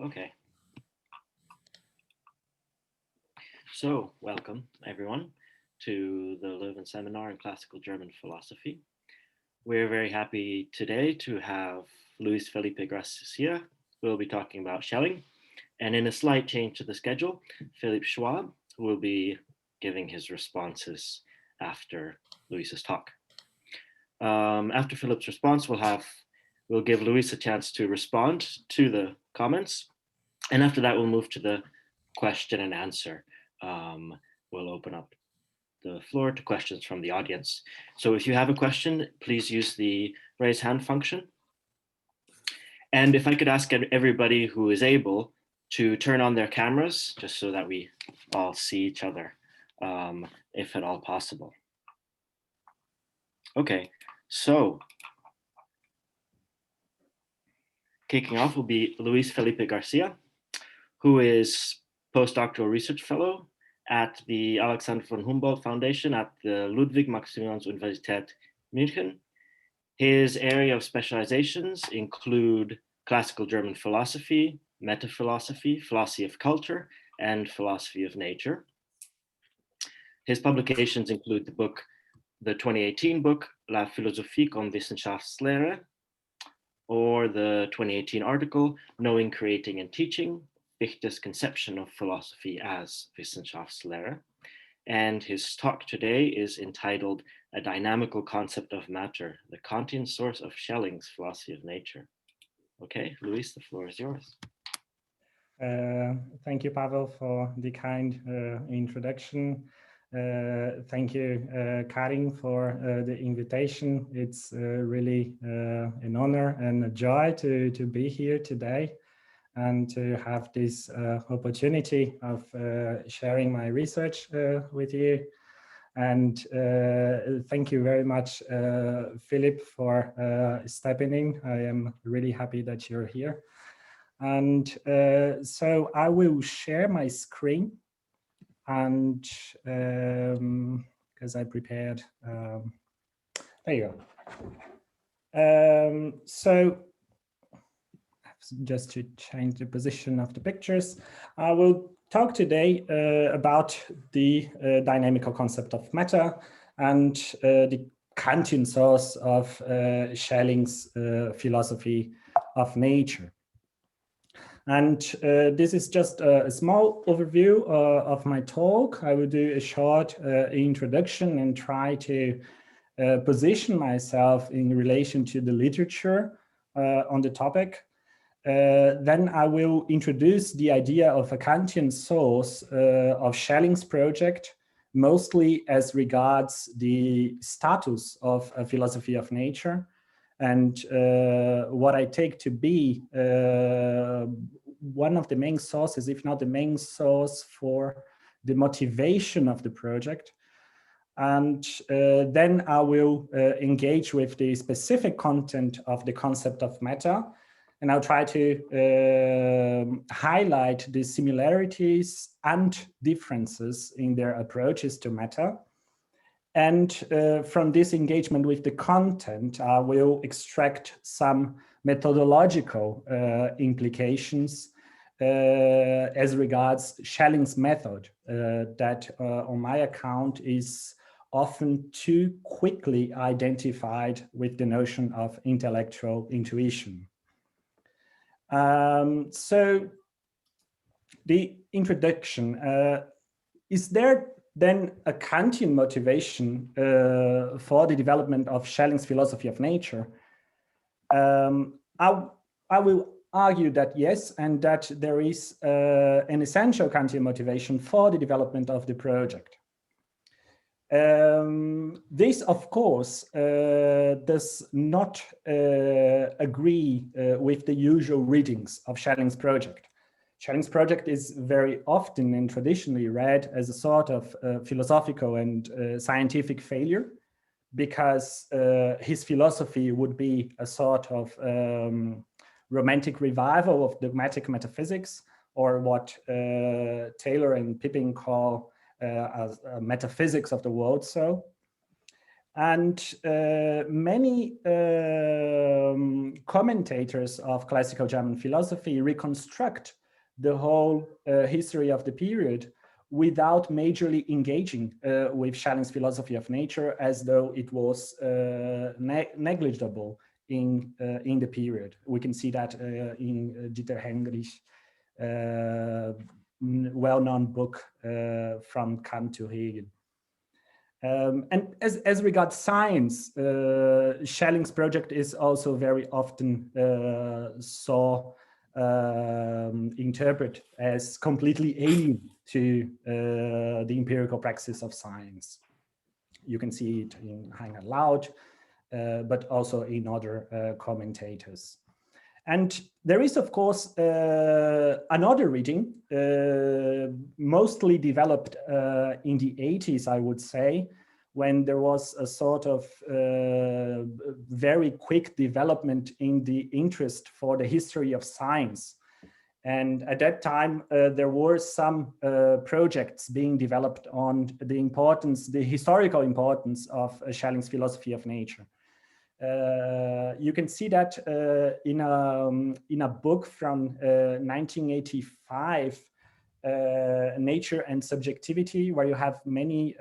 Okay. So, welcome everyone to the Leuven Seminar in Classical German Philosophy. We're very happy today to have Luis Fellipe Garcia, who will be talking about Schelling, and in a slight change to the schedule, Philippe Schwab, who will be giving his responses after Luis's talk. After Philippe's response, we'll give Luis a chance to respond to the comments, and after that, we'll move to the question and answer. We'll open up the floor to questions from the audience. So if you have a question, please use the raise hand function. And if I could ask everybody who is able to turn on their cameras, just so that we all see each other, if at all possible. Okay, so kicking off will be Luis Fellipe Garcia, who is postdoctoral research fellow at the Alexander von Humboldt Foundation at the Ludwig-Maximilians-Universität München. His area of specializations include classical German philosophy, metaphilosophy, philosophy of culture, and philosophy of nature. His publications include the 2018 book, La philosophie comme Wissenschaftslehre, or the 2018 article, Knowing, Creating, and Teaching, Fichte's Conception of Philosophy as Wissenschaftslehre. And his talk today is entitled A Dynamical Concept of Matter, the Kantian Source of Schelling's Philosophy of Nature. Okay, Luis, the floor is yours. Thank you, Pavel, for the kind introduction. Thank you, Karin, for the invitation. It's really an honor and a joy to be here today and to have this opportunity of sharing my research with you. And thank you very much, Philip, for stepping in. I am really happy that you're here. And so I will share my screen, and because I prepared, there you go. So just to change the position of the pictures, I will talk today about the dynamical concept of matter and the Kantian source of Schelling's philosophy of nature. And this is just a small overview of my talk. I will do a short introduction and try to position myself in relation to the literature on the topic. Then I will introduce the idea of a Kantian source of Schelling's project, mostly as regards the status of a philosophy of nature, and what I take to be one of the main sources, if not the main source, for the motivation of the project. And then I will engage with the specific content of the concept of matter, and I'll try to highlight the similarities and differences in their approaches to matter. And from this engagement with the content, I will extract some methodological implications as regards Schelling's method that on my account is often too quickly identified with the notion of intellectual intuition. So the introduction, is there then a Kantian motivation for the development of Schelling's philosophy of nature? I will argue that yes, and that there is an essential Kantian motivation for the development of the project. This, of course, does not agree with the usual readings of Schelling's project. Schelling's project is very often and traditionally read as a sort of philosophical and scientific failure, because his philosophy would be a sort of romantic revival of dogmatic metaphysics, or what Taylor and Pippin call as metaphysics of the world. So, and many commentators of classical German philosophy reconstruct the whole history of the period without majorly engaging with Schelling's philosophy of nature, as though it was negligible in the period. We can see that in Dieter Henrich's well-known book From Kant to Hegel. And as regards science, Schelling's project is also very often interpreted as completely alien to the empirical praxis of science. You can see it in Heinrich Laut, but also in other commentators. And there is, of course, another reading, mostly developed in the 80s, I would say, when there was a sort of very quick development in the interest for the history of science. And at that time, there were some projects being developed on the historical importance of Schelling's philosophy of nature. You can see that in a book from 1985, Nature and Subjectivity, where you have many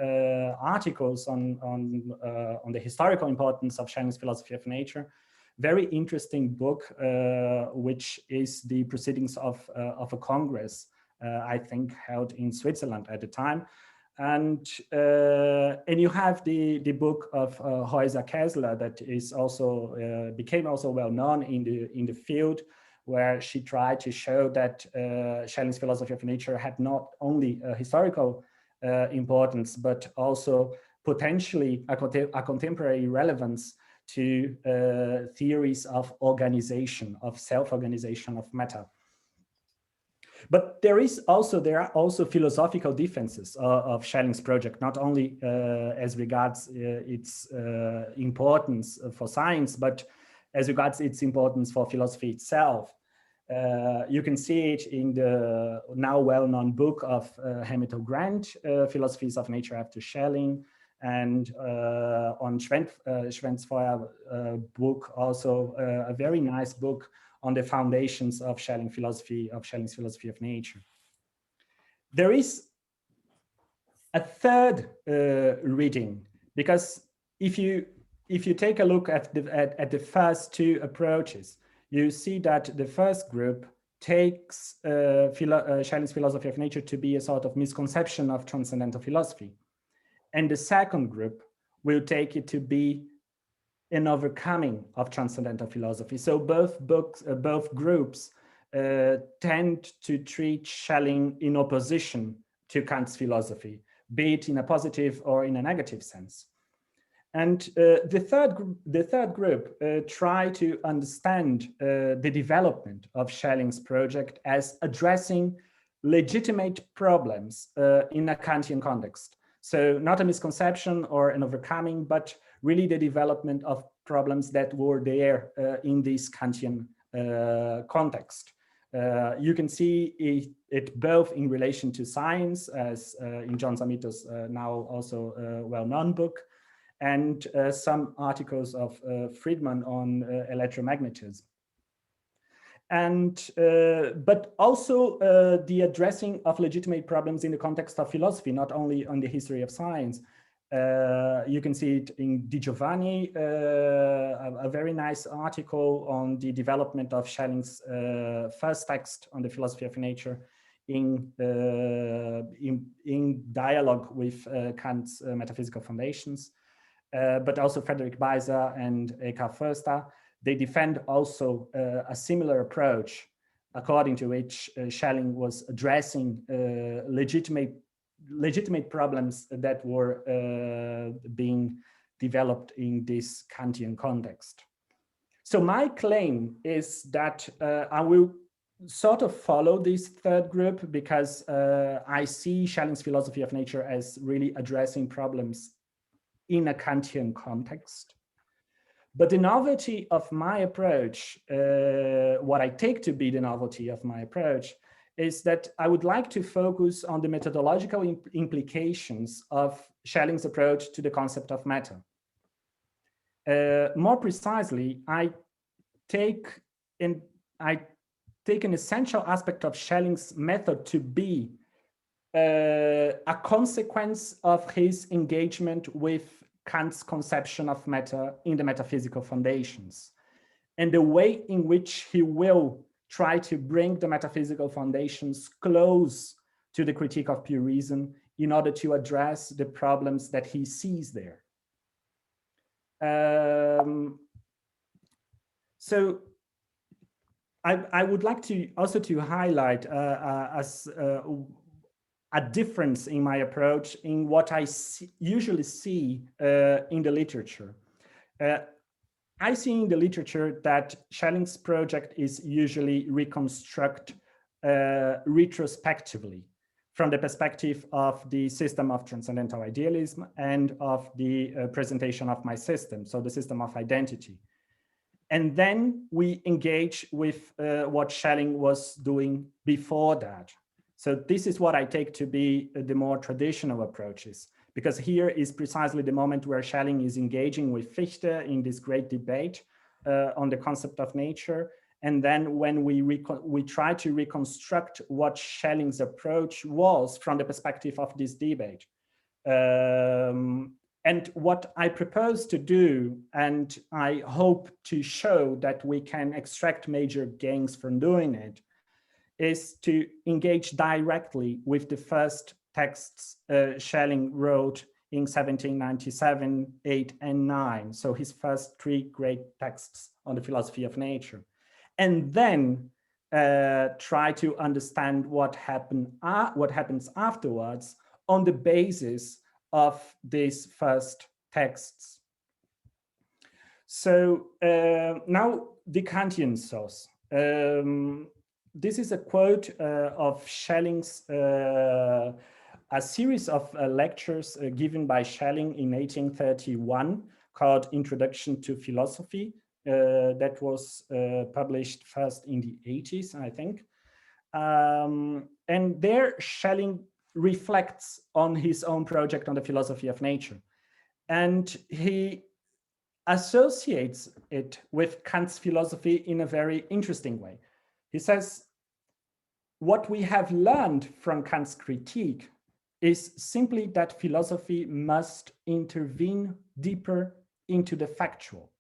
articles on the historical importance of Schelling's philosophy of nature. Very interesting book, which is the proceedings of a congress, I think held in Switzerland at the time. And you have the book of Heuser Kessler that is also became also well known in the field, where she tried to show that Schelling's philosophy of nature had not only a historical importance, but also potentially a contemporary relevance to theories of organization, of self-organization of matter. But there are also philosophical defenses of Schelling's project, not only as regards its importance for science, but as regards its importance for philosophy itself. You can see it in the now well-known book of Hamilton Grant, Philosophies of Nature After Schelling, and on Schwenzfeuer book, also a very nice book on the foundations of Schelling's philosophy of nature. There is a third reading, because if you take a look at the first two approaches, you see that the first group takes Schelling's philosophy of nature to be a sort of misconception of transcendental philosophy, and the second group will take it to be an overcoming of transcendental philosophy. So both groups tend to treat Schelling in opposition to Kant's philosophy, be it in a positive or in a negative sense. And the third group try to understand the development of Schelling's project as addressing legitimate problems in a Kantian context. So not a misconception or an overcoming, but really the development of problems that were there in this Kantian context. You can see it both in relation to science, as in John Zamito's now also well-known book, and some articles of Friedman on electromagnetism. And but also the addressing of legitimate problems in the context of philosophy, not only on the history of science. You can see it in Di Giovanni, a very nice article on the development of Schelling's first text on the philosophy of nature in dialogue with Kant's metaphysical foundations. But also Frederick Beiser and Eckhard Förster, they defend also a similar approach, according to which Schelling was addressing legitimate problems that were being developed in this Kantian context. So my claim is that I will sort of follow this third group, because I see Schelling's philosophy of nature as really addressing problems in a Kantian context. But the novelty of my approach, what I take to be the novelty of my approach, is that I would like to focus on the methodological implications of Schelling's approach to the concept of matter. More precisely, I take an essential aspect of Schelling's method to be a consequence of his engagement with Kant's conception of matter in the metaphysical foundations, and the way in which he will try to bring the metaphysical foundations close to the critique of pure reason in order to address the problems that he sees there. So I would like to also to highlight a difference in my approach in what I usually see in the literature. I see in the literature that Schelling's project is usually reconstruct retrospectively from the perspective of the system of transcendental idealism and of the presentation of my system, so the system of identity. And then we engage with what Schelling was doing before that. So this is what I take to be the more traditional approaches, because here is precisely the moment where Schelling is engaging with Fichte in this great debate on the concept of nature. And then when we try to reconstruct what Schelling's approach was from the perspective of this debate. And what I propose to do, and I hope to show that we can extract major gains from doing it, is to engage directly with the first texts Schelling wrote in 1797, 8, and 9. So his first 3 great texts on the philosophy of nature. And then try to understand what happens afterwards on the basis of these first texts. So now the Kantian source. This is a quote of Schelling's, a series of lectures given by Schelling in 1831 called Introduction to Philosophy, that was published first in the 80s, I think. And there Schelling reflects on his own project on the philosophy of nature. And he associates it with Kant's philosophy in a very interesting way. He says, what we have learned from Kant's critique is simply that philosophy must intervene deeper into the factual.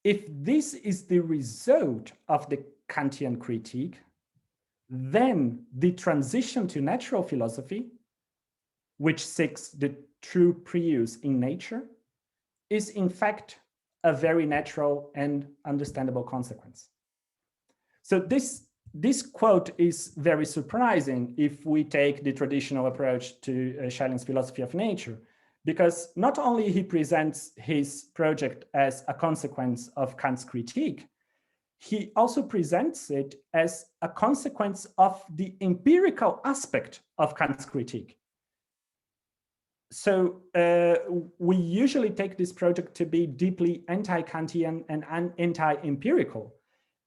If this is the result of the Kantian critique, then the transition to natural philosophy, which seeks the true prius in nature, is in fact a very natural and understandable consequence. So this quote is very surprising if we take the traditional approach to Schelling's philosophy of nature, because not only he presents his project as a consequence of Kant's critique, he also presents it as a consequence of the empirical aspect of Kant's critique. So we usually take this project to be deeply anti-Kantian and anti-empirical.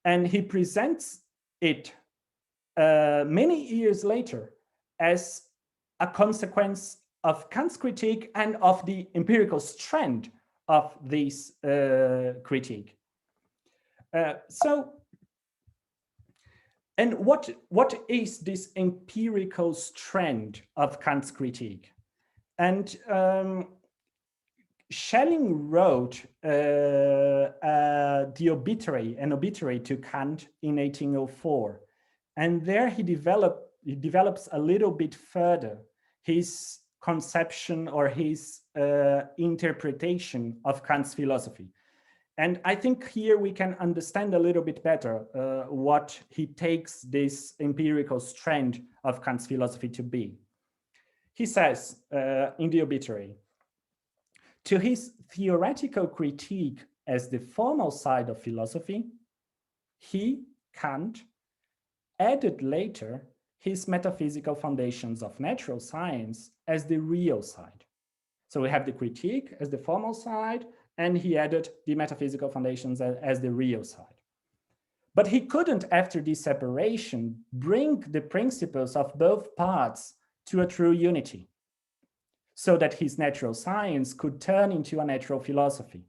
And he presents it many years later as a consequence of Kant's critique and of the empirical strength of this critique. And what is this empirical strength of Kant's critique? And Schelling wrote an obituary to Kant in 1804. And there he develops a little bit further his conception or his interpretation of Kant's philosophy. And I think here we can understand a little bit better what he takes this empirical strength of Kant's philosophy to be. He says in the obituary, to his theoretical critique as the formal side of philosophy, he, Kant, added later his metaphysical foundations of natural science as the real side. So we have the critique as the formal side, and he added the metaphysical foundations as the real side. But he couldn't, after this separation, bring the principles of both parts to a true unity, so that his natural science could turn into a natural philosophy.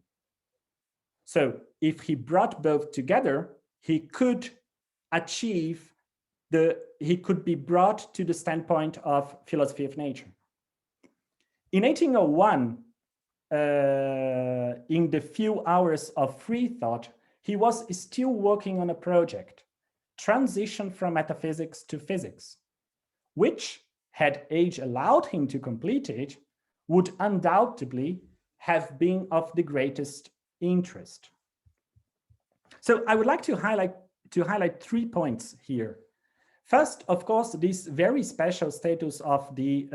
So if he brought both together, he could achieve he could be brought to the standpoint of philosophy of nature. In 1801, in the few hours of free thought, he was still working on a project, Transition from Metaphysics to Physics, which, had age allowed him to complete it, would undoubtedly have been of the greatest interest. So I would like to highlight 3 points here. First, of course, this very special status of the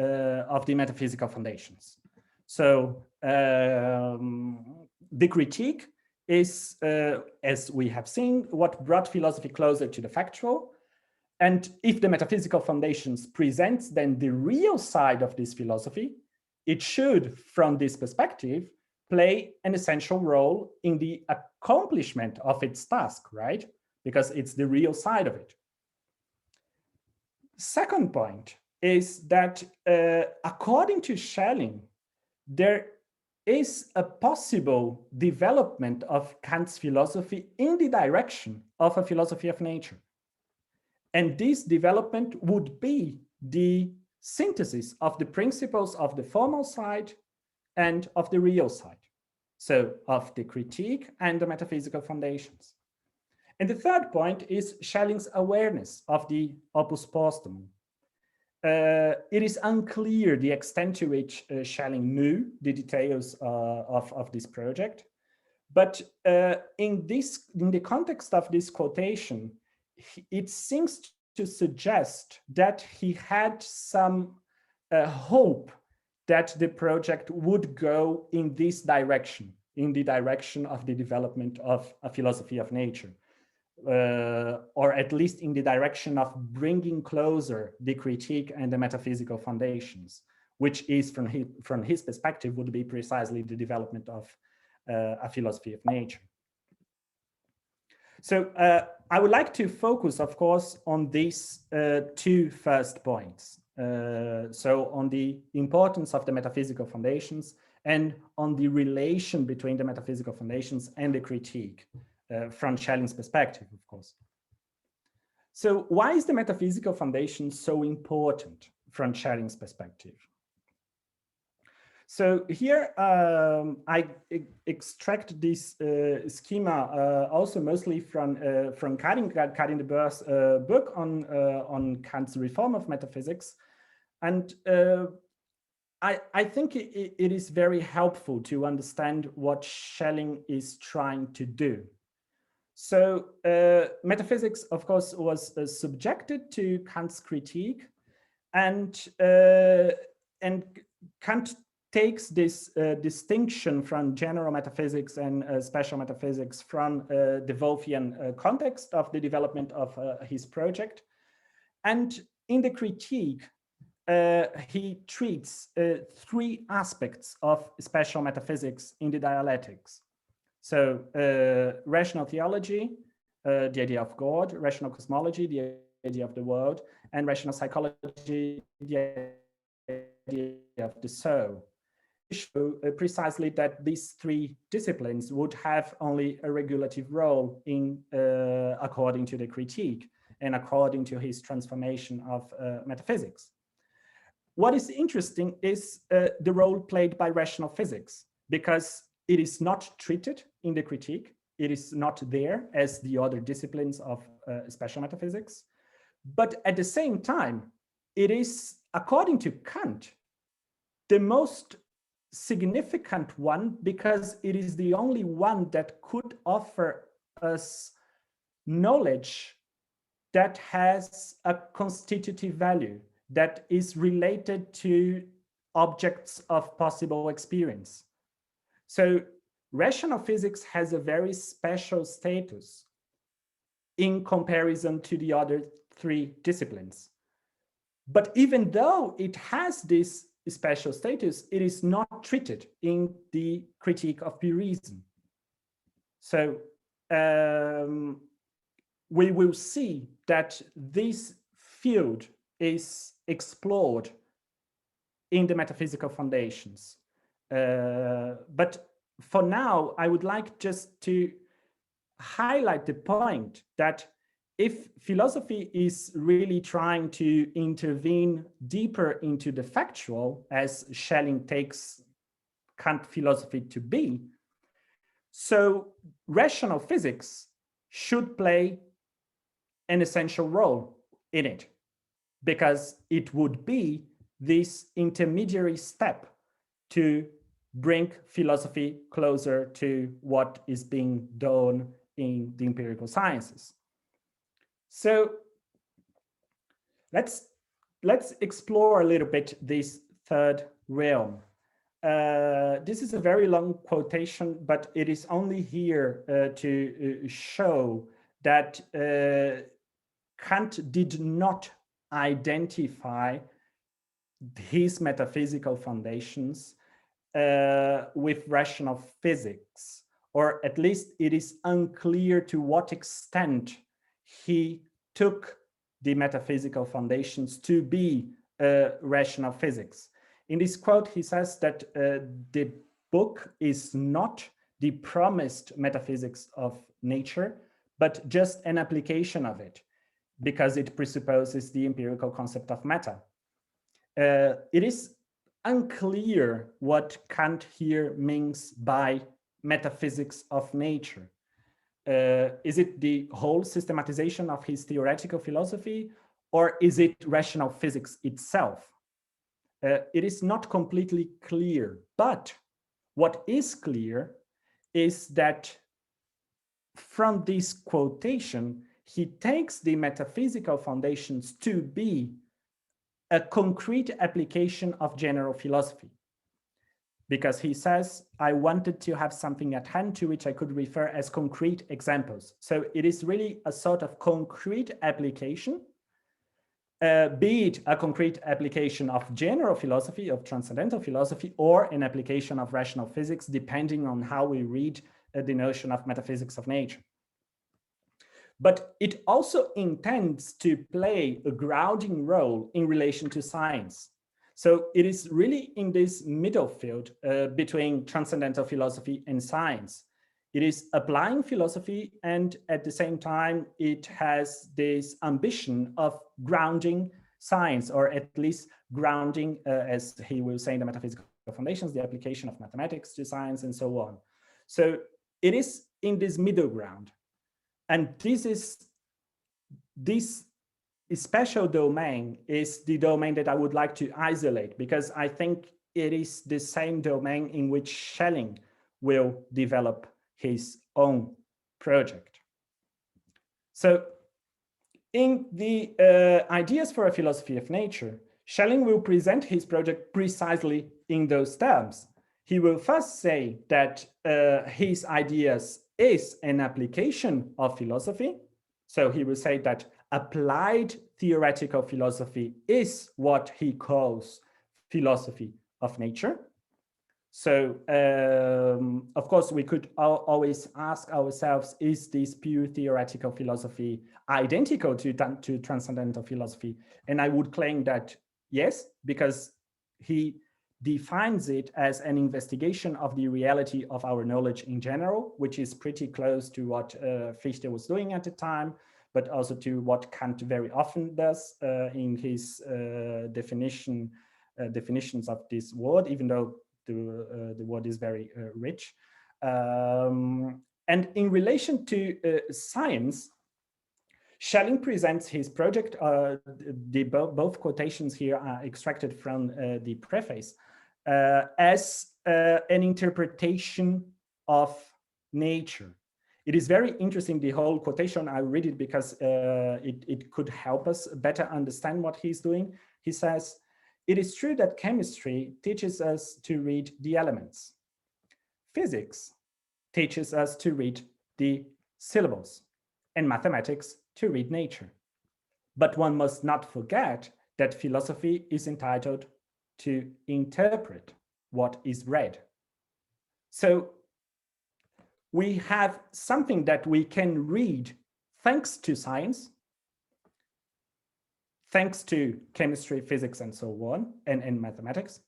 metaphysical foundations. So the critique is, as we have seen, what brought philosophy closer to the factual. And if the metaphysical foundations presents then the real side of this philosophy, it should, from this perspective, play an essential role in the accomplishment of its task, right? Because it's the real side of it. Second point is that according to Schelling, there is a possible development of Kant's philosophy in the direction of a philosophy of nature. And this development would be the synthesis of the principles of the formal side and of the real side. So of the critique and the metaphysical foundations. And the third point is Schelling's awareness of the opus posthumum. It is unclear the extent to which Schelling knew the details of this project, but in the context of this quotation, it seems to suggest that he had some hope that the project would go in this direction, in the direction of the development of a philosophy of nature. Or at least in the direction of bringing closer the critique and the metaphysical foundations, which is from his perspective would be precisely the development of a philosophy of nature. So I would like to focus, of course, on these 2 first points. So on the importance of the metaphysical foundations and on the relation between the metaphysical foundations and the critique. From Schelling's perspective, of course. So why is the metaphysical foundation so important from Schelling's perspective? So here I extract this schema also mostly from Karin de Boer's book on Kant's Reform of Metaphysics. And I think it is very helpful to understand what Schelling is trying to do. So metaphysics, of course, was subjected to Kant's critique, and Kant takes this distinction from general metaphysics and special metaphysics from the Wolffian context of the development of his project. And in the critique, he treats 3 aspects of special metaphysics in the dialectics. So rational theology, the idea of God, rational cosmology, the idea of the world, and rational psychology, the idea of the soul. Show precisely that these 3 disciplines would have only a regulative role in according to the critique and according to his transformation of metaphysics. What is interesting is the role played by rational physics, because it is not treated in the critique. It is not there as the other disciplines of special metaphysics. But at the same time, it is, according to Kant, the most significant one, because it is the only one that could offer us knowledge that has a constitutive value, that is related to objects of possible experience. So rational physics has a very special status in comparison to the other 3 disciplines. But even though it has this special status, it is not treated in the critique of pure reason. So we will see that this field is explored in the metaphysical foundations. But for now, I would like just to highlight the point that if philosophy is really trying to intervene deeper into the factual, as Schelling takes Kant philosophy to be, so rational physics should play an essential role in it, because it would be this intermediary step to bring philosophy closer to what is being done in the empirical sciences. So let's explore a little bit this third realm. This is a very long quotation, but it is only here to show that Kant did not identify his metaphysical foundations with rational physics, or at least it is unclear to what extent he took the metaphysical foundations to be rational physics. In this quote, he says that the book is not the promised metaphysics of nature, but just an application of it, because it presupposes the empirical concept of matter. It is unclear what Kant here means by metaphysics of nature. Is it the whole systematization of his theoretical philosophy, or is it rational physics itself? It is not completely clear, but what is clear is that from this quotation, he takes the metaphysical foundations to be a concrete application of general philosophy. Because he says, I wanted to have something at hand to which I could refer as concrete examples. So it is really a sort of concrete application, be it a concrete application of general philosophy, of transcendental philosophy, or an application of rational physics, depending on how we read the notion of metaphysics of nature. But it also intends to play a grounding role in relation to science. So it is really in this middle field between transcendental philosophy and science. It is applying philosophy, and at the same time, it has this ambition of grounding science, or at least grounding, as he will say in the metaphysical foundations, the application of mathematics to science and so on. So it is in this middle ground. And this special domain is the domain that I would like to isolate, because I think it is the same domain in which Schelling will develop his own project. So in the Ideas for a Philosophy of Nature, Schelling will present his project precisely in those terms. He will first say that his ideas is an application of philosophy. So he will say that applied theoretical philosophy is what he calls philosophy of nature. So, of course, we could always ask ourselves, is this pure theoretical philosophy identical to transcendental philosophy? And I would claim that yes, because he defines it as an investigation of the reality of our knowledge in general, which is pretty close to what Fichte was doing at the time, but also to what Kant very often does in his definitions of this word, even though the word is very rich. And in relation to science, Schelling presents his project, both quotations here are extracted from the preface, as an interpretation of nature. It is very interesting, the whole quotation. I read it because it could help us better understand what he's doing. He says, "It is true that chemistry teaches us to read the elements. Physics teaches us to read the syllables, and mathematics to read nature. But one must not forget that philosophy is entitled to interpret what is read." So we have something that we can read thanks to science, thanks to chemistry, physics, and so on, and mathematics.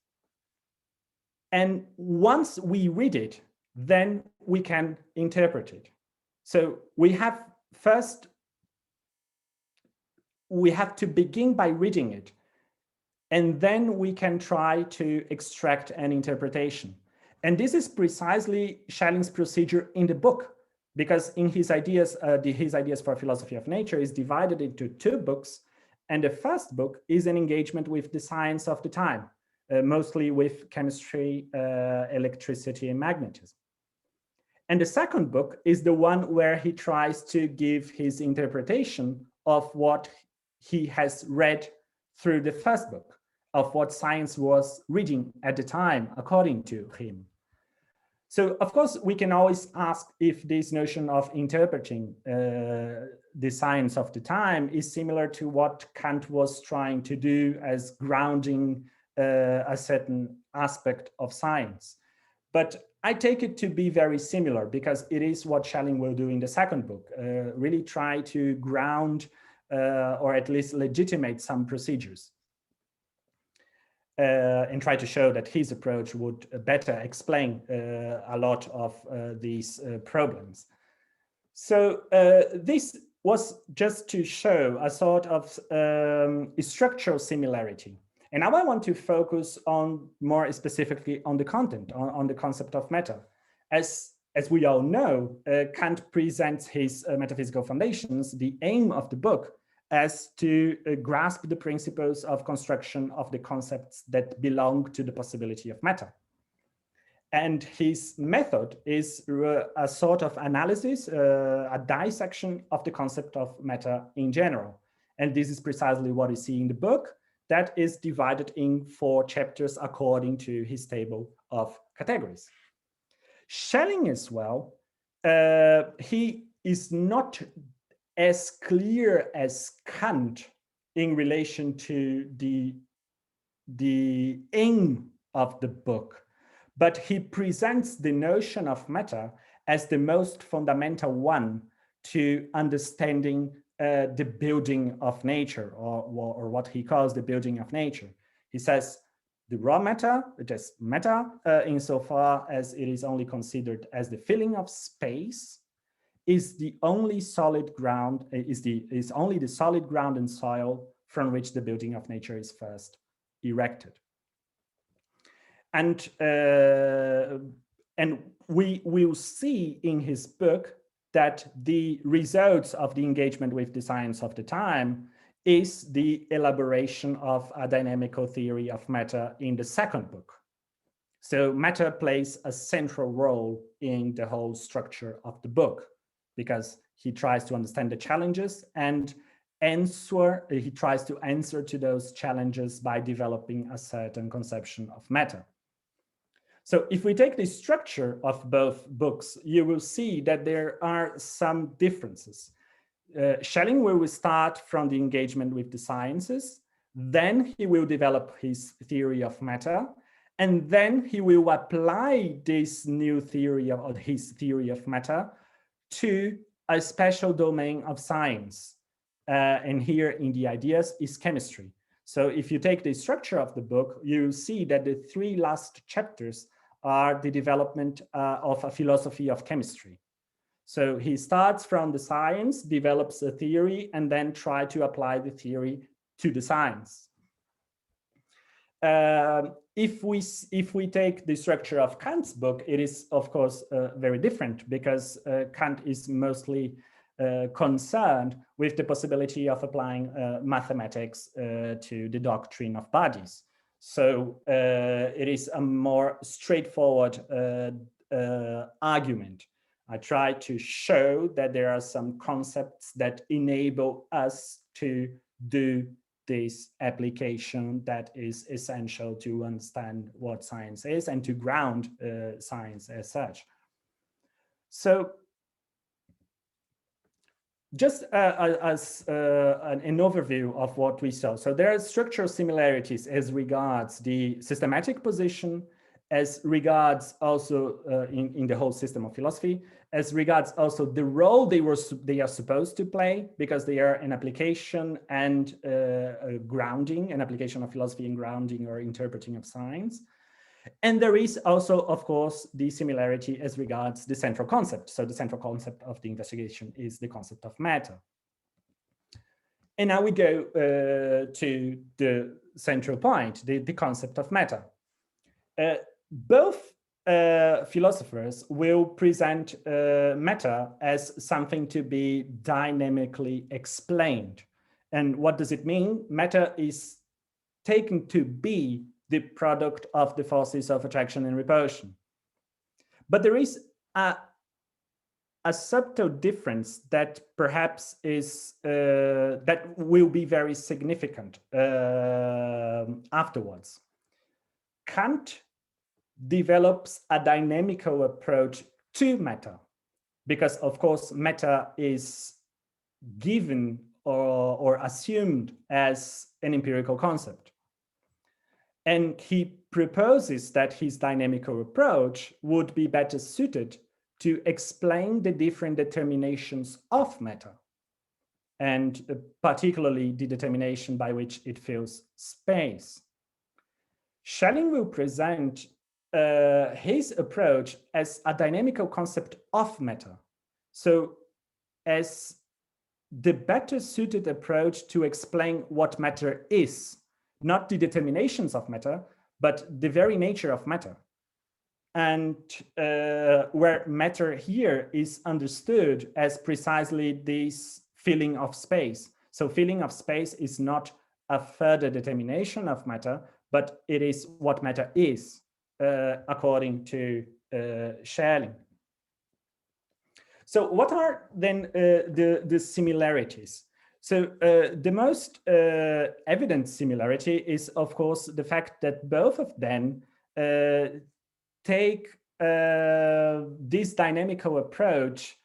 And once we read it, then we can interpret it. So we have to begin by reading it, and then we can try to extract an interpretation. And this is precisely Schelling's procedure in the book, because in his ideas, his ideas for philosophy of nature is divided into 2 books. And the first book is an engagement with the science of the time, mostly with chemistry, electricity, and magnetism. And the second book is the one where he tries to give his interpretation of what he has read through the first book, of what science was reading at the time, according to him. So, of course, we can always ask if this notion of interpreting the science of the time is similar to what Kant was trying to do as grounding a certain aspect of science. But I take it to be very similar, because it is what Schelling will do in the second book, really try to ground or at least legitimate some procedures. And try to show that his approach would better explain a lot of these problems. So this was just to show a sort of structural similarity. And now I want to focus on more specifically on the content, on the concept of matter. As we all know, Kant presents his metaphysical foundations, the aim of the book, as to grasp the principles of construction of the concepts that belong to the possibility of matter. And his method is a sort of analysis, a dissection of the concept of matter in general. And this is precisely what you see in the book, that is divided in 4 chapters according to his table of categories. Schelling as well, he is not as clear as Kant in relation to the aim of the book, but he presents the notion of matter as the most fundamental one to understanding the building of nature, or what he calls the building of nature. He says the raw matter, just matter, insofar as it is only considered as the filling of space, is the only solid ground, is only the solid ground and soil from which the building of nature is first erected. And we will see in his book that the results of the engagement with the science of the time is the elaboration of a dynamical theory of matter in the second book. So matter plays a central role in the whole structure of the book, because he tries to understand the challenges and he tries to answer to those challenges by developing a certain conception of matter. So if we take the structure of both books, you will see that there are some differences. Schelling will start from the engagement with the sciences, then he will develop his theory of matter, and then he will apply this new theory of his theory of matter to a special domain of science. And here in the ideas is chemistry. So if you take the structure of the book, you see that the 3 last chapters are the development of a philosophy of chemistry. So he starts from the science, develops a theory, and then try to apply the theory to the science. If we take the structure of Kant's book, it is of course very different, because Kant is mostly concerned with the possibility of applying mathematics to the doctrine of bodies. So it is a more straightforward argument. I try to show that there are some concepts that enable us to do this application that is essential to understand what science is and to ground science as such. So just as an overview of what we saw. So there are structural similarities as regards the systematic position, as regards also in the whole system of philosophy, as regards also the role they are supposed to play, because they are an application and grounding, an application of philosophy and grounding or interpreting of science. And there is also, of course, the similarity as regards the central concept. So the central concept of the investigation is the concept of matter. And now we go to the central point, the concept of matter. Both philosophers will present matter as something to be dynamically explained. And what does it mean? Matter is taken to be the product of the forces of attraction and repulsion. But there is a subtle difference that perhaps is that will be very significant afterwards. Kant develops a dynamical approach to matter because, of course, matter is given or assumed as an empirical concept. And he proposes that his dynamical approach would be better suited to explain the different determinations of matter, and particularly the determination by which it fills space. Schelling will present his approach as a dynamical concept of matter. So as the better suited approach to explain what matter is, not the determinations of matter, but the very nature of matter. And where matter here is understood as precisely this filling of space. So filling of space is not a further determination of matter, but it is what matter is, according to Schelling. So what are then the similarities? So the most evident similarity is, of course, the fact that both of them take this dynamical approach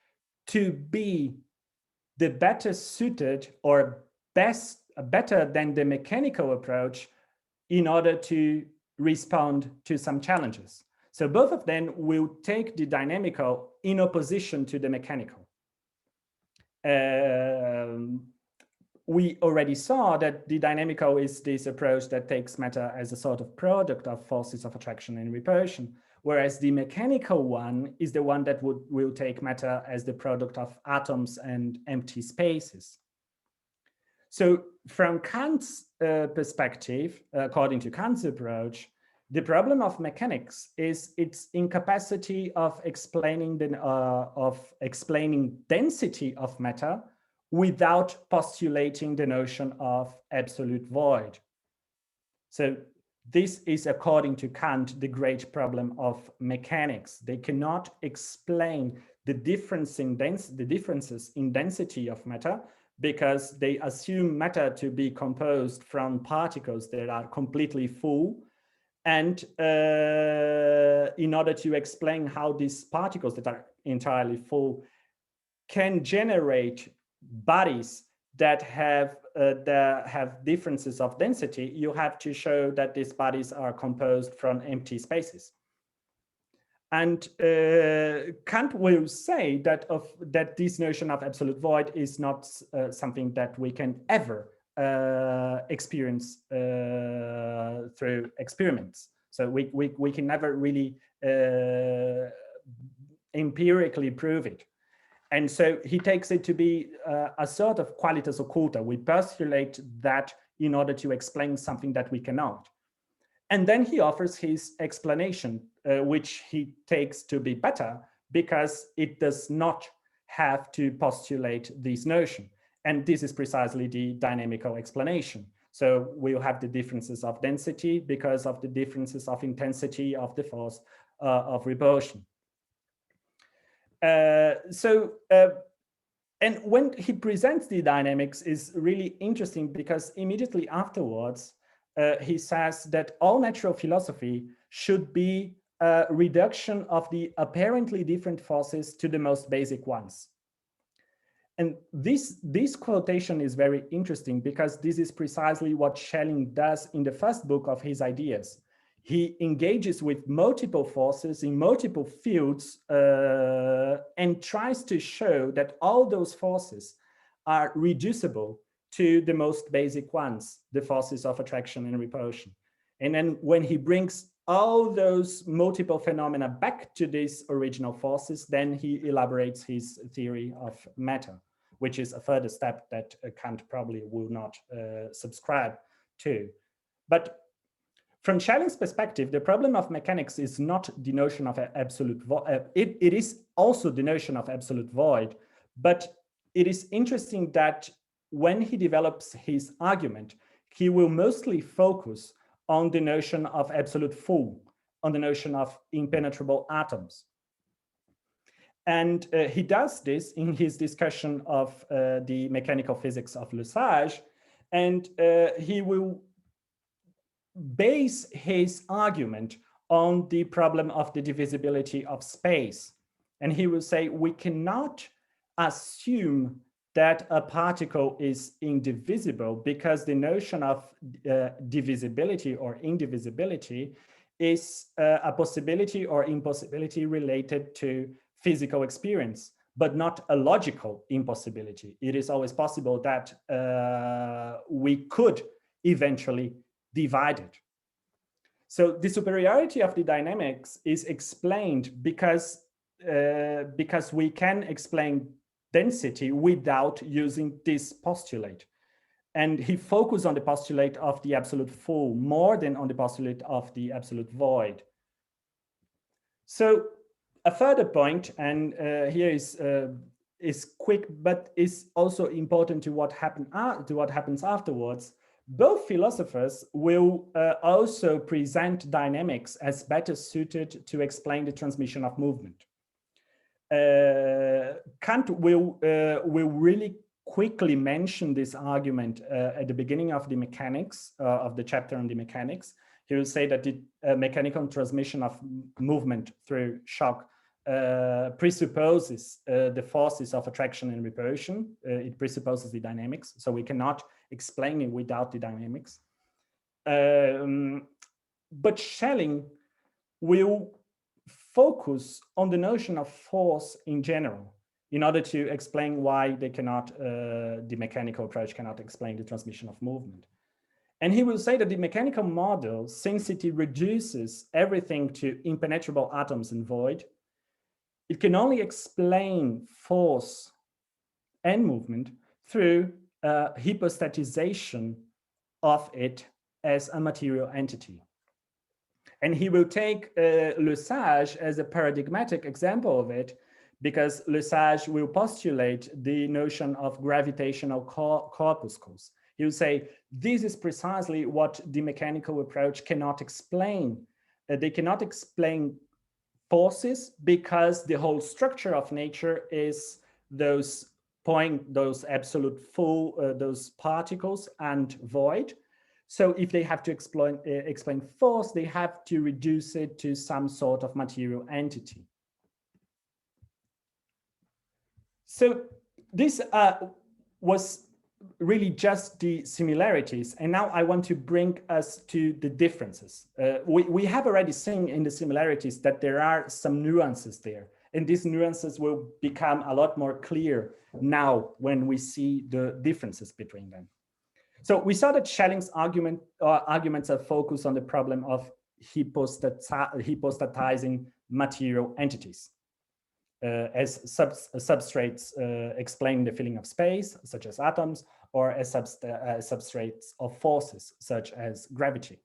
to be the better suited or better than the mechanical approach in order to respond to some challenges. So both of them will take the dynamical in opposition to the mechanical. We already saw that the dynamical is this approach that takes matter as a sort of product of forces of attraction and repulsion, whereas the mechanical one is the one that will take matter as the product of atoms and empty spaces. So from Kant's perspective, according to Kant's approach, the problem of mechanics is its incapacity of explaining density of matter without postulating the notion of absolute void. So this is, according to Kant, the great problem of mechanics. They cannot explain the differences in density of matter because they assume matter to be composed from particles that are completely full. And in order to explain how these particles that are entirely full can generate bodies that have differences of density, you have to show that these bodies are composed from empty spaces. And Kant will say that this notion of absolute void is not something that we can ever experience through experiments. So we can never really empirically prove it. And so he takes it to be a sort of qualitas occulta. We postulate that in order to explain something that we cannot. And then he offers his explanation, which he takes to be better because it does not have to postulate this notion. And this is precisely the dynamical explanation. So we'll have the differences of density because of the differences of intensity of the force of repulsion. And when he presents the dynamics is really interesting because immediately afterwards, he says that all natural philosophy should be a reduction of the apparently different forces to the most basic ones. And this quotation is very interesting because this is precisely what Schelling does in the first book of his ideas. He engages with multiple forces in multiple fields and tries to show that all those forces are reducible to the most basic ones, the forces of attraction and repulsion. And then when he brings all those multiple phenomena back to these original forces, then he elaborates his theory of matter, which is a further step that Kant probably will not subscribe to. But from Schelling's perspective, the problem of mechanics is not the notion of absolute void. It is also the notion of absolute void, but it is interesting that when he develops his argument, he will mostly focus on the notion of absolute full, on the notion of impenetrable atoms. And he does this in his discussion of the mechanical physics of Lesage, and he will base his argument on the problem of the divisibility of space. And he will say, we cannot assume that a particle is indivisible because the notion of divisibility or indivisibility is a possibility or impossibility related to physical experience, but not a logical impossibility. It is always possible that we could eventually divided. So the superiority of the dynamics is explained because we can explain density without using this postulate. And he focused on the postulate of the absolute full more than on the postulate of the absolute void. So a further point, and here is quick, but is also important to what happens afterwards. Both philosophers will also present dynamics as better suited to explain the transmission of movement. Kant will really quickly mention this argument at the beginning of the mechanics, of the chapter on the mechanics. He will say that the mechanical transmission of movement through shock presupposes the forces of attraction and repulsion. It presupposes the dynamics, so we cannot explain it without the dynamics. But Schelling will focus on the notion of force in general in order to explain why they cannot, the mechanical approach cannot explain the transmission of movement. And he will say that the mechanical model, since it reduces everything to impenetrable atoms and void, it can only explain force and movement through hypostatization of it as a material entity. And he will take Lesage as a paradigmatic example of it, because Lesage will postulate the notion of gravitational corpuscles. He will say, this is precisely what the mechanical approach cannot explain. They cannot explain forces because the whole structure of nature is those absolute full, those particles and void. So if they have to explain force, they have to reduce it to some sort of material entity. So this was really just the similarities. And now I want to bring us to the differences. We have already seen in the similarities that there are some nuances there. And these nuances will become a lot more clear now when we see the differences between them. So we saw that Schelling's arguments are focused on the problem of hypostatizing material entities. As substrates explain the feeling of space, such as atoms, or as substrates of forces, such as gravity.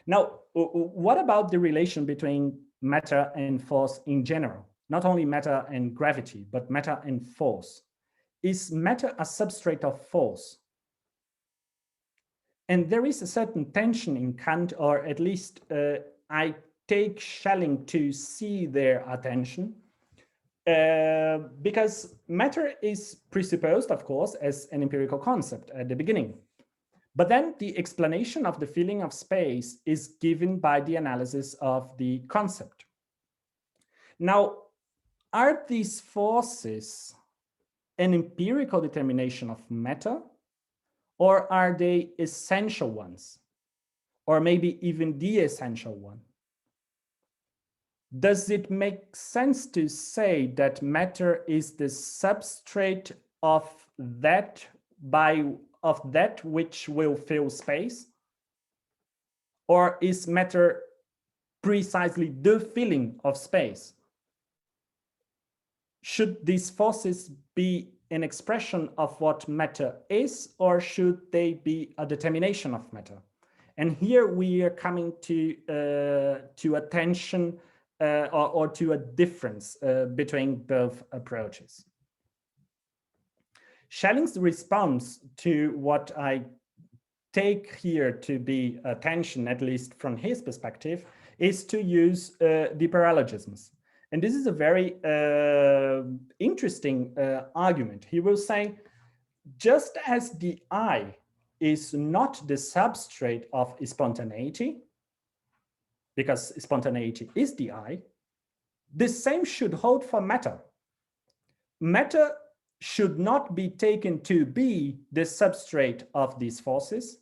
Now, what about the relation between matter and force in general? Not only matter and gravity, but matter and force. Is matter a substrate of force? And there is a certain tension in Kant, or at least I take Schelling to see their attention, because matter is presupposed, of course, as an empirical concept at the beginning. But then the explanation of the feeling of space is given by the analysis of the concept. Now, are these forces an empirical determination of matter, or are they essential ones, or maybe even the essential one? Does it make sense to say that matter is the substrate of that which will fill space? Or is matter precisely the feeling of space? Should these forces be an expression of what matter is, or should they be a determination of matter? And here we are coming to a tension or to a difference between both approaches. Schelling's response to what I take here to be a tension, at least from his perspective, is to use the paralogisms. And this is a very interesting argument. He will say, just as the I is not the substrate of spontaneity, because spontaneity is the I, the same should hold for matter. Matter should not be taken to be the substrate of these forces,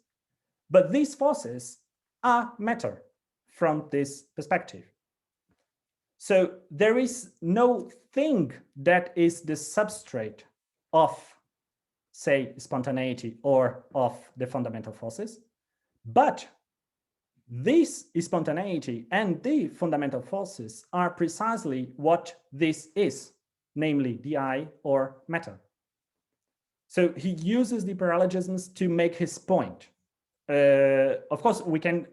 but these forces are matter from this perspective. So there is no thing that is the substrate of, say, spontaneity or of the fundamental forces, but this spontaneity and the fundamental forces are precisely what this is, namely the I or matter. So he uses the paralogisms to make his point. Of course, we can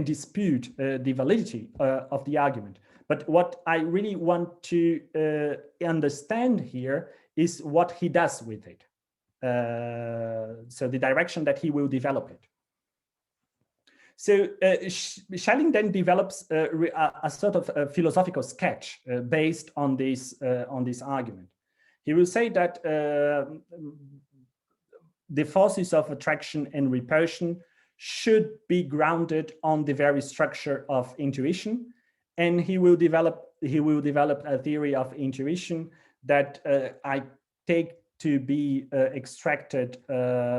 dispute the validity of the argument, but what I really want to understand here is what he does with it. So the direction that he will develop it. So Schelling then develops a sort of a philosophical sketch based on this argument. He will say that the forces of attraction and repulsion should be grounded on the very structure of intuition, and he will develop a theory of intuition that I take to be extracted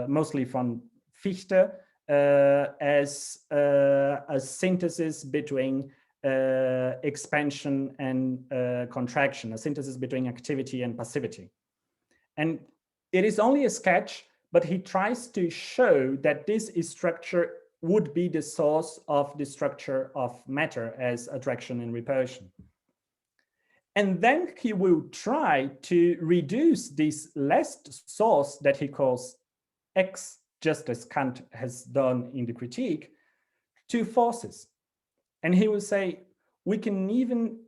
mostly from Fichte as a synthesis between expansion and contraction, a synthesis between activity and passivity. And it is only a sketch, but he tries to show that this structure would be the source of the structure of matter as attraction and repulsion. And then he will try to reduce this last source that he calls X, just as Kant has done in the Critique, to forces. And he will say, we can even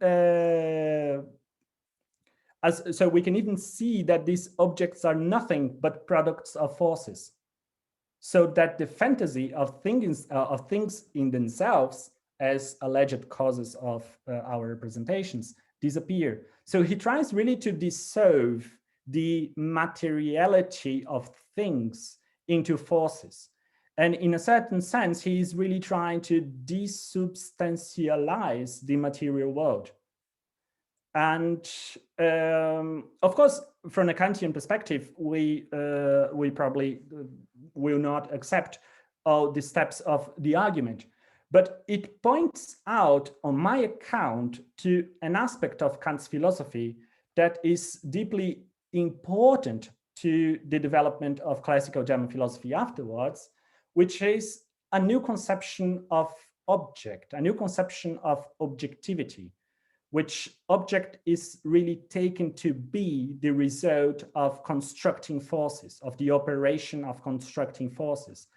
so we can even see that these objects are nothing but products of forces, so that the fantasy of things in themselves as alleged causes of our representations disappear. So he tries really to dissolve the materiality of things into forces. And in a certain sense, he is really trying to desubstantialize the material world. And of course, from a Kantian perspective, we probably will not accept all the steps of the argument, but it points out, on my account, to an aspect of Kant's philosophy that is deeply important to the development of classical German philosophy afterwards, which is a new conception of object, a new conception of objectivity, which object is really taken to be the result of constructing forces, of the operation of constructing forces.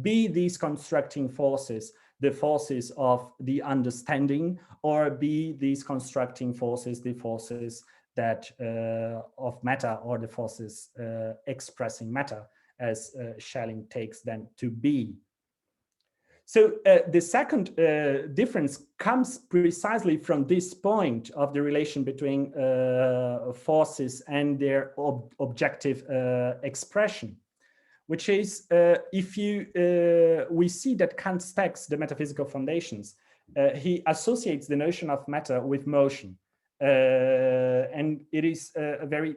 Be these constructing forces the forces of the understanding, or be these constructing forces the forces that of matter, or the forces expressing matter, as Schelling takes them to be. So the second difference comes precisely from this point of the relation between forces and their objective expression, which is we see that Kant's text, The Metaphysical Foundations, he associates the notion of matter with motion. And it is a very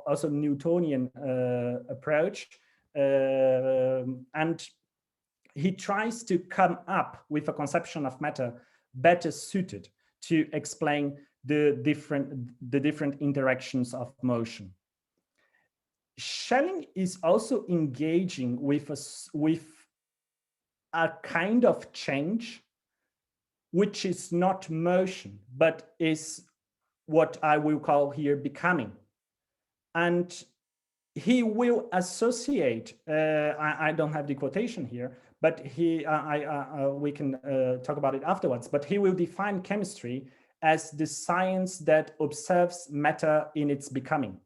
also Newtonian approach. And he tries to come up with a conception of matter better suited to explain the different interactions of motion. Schelling is also engaging with a kind of change which is not motion, but is what I will call here becoming. And he will associate, I don't have the quotation here, but we can talk about it afterwards, but he will define chemistry as the science that observes matter in its becoming.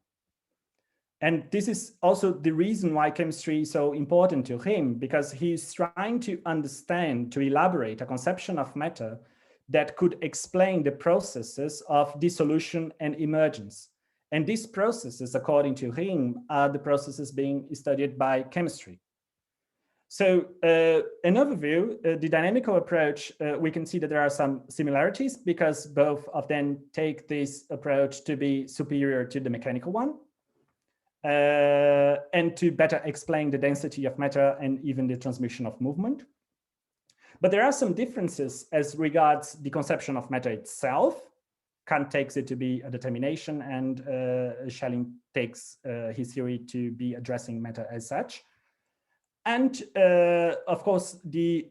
And this is also the reason why chemistry is so important to him, because he's trying to understand, to elaborate a conception of matter that could explain the processes of dissolution and emergence. And these processes, according to him, are the processes being studied by chemistry. So an overview, the dynamical approach, we can see that there are some similarities because both of them take this approach to be superior to the mechanical one. And to better explain the density of matter and even the transmission of movement. But there are some differences as regards the conception of matter itself. Kant takes it to be a determination, and Schelling takes his theory to be addressing matter as such. And of course, they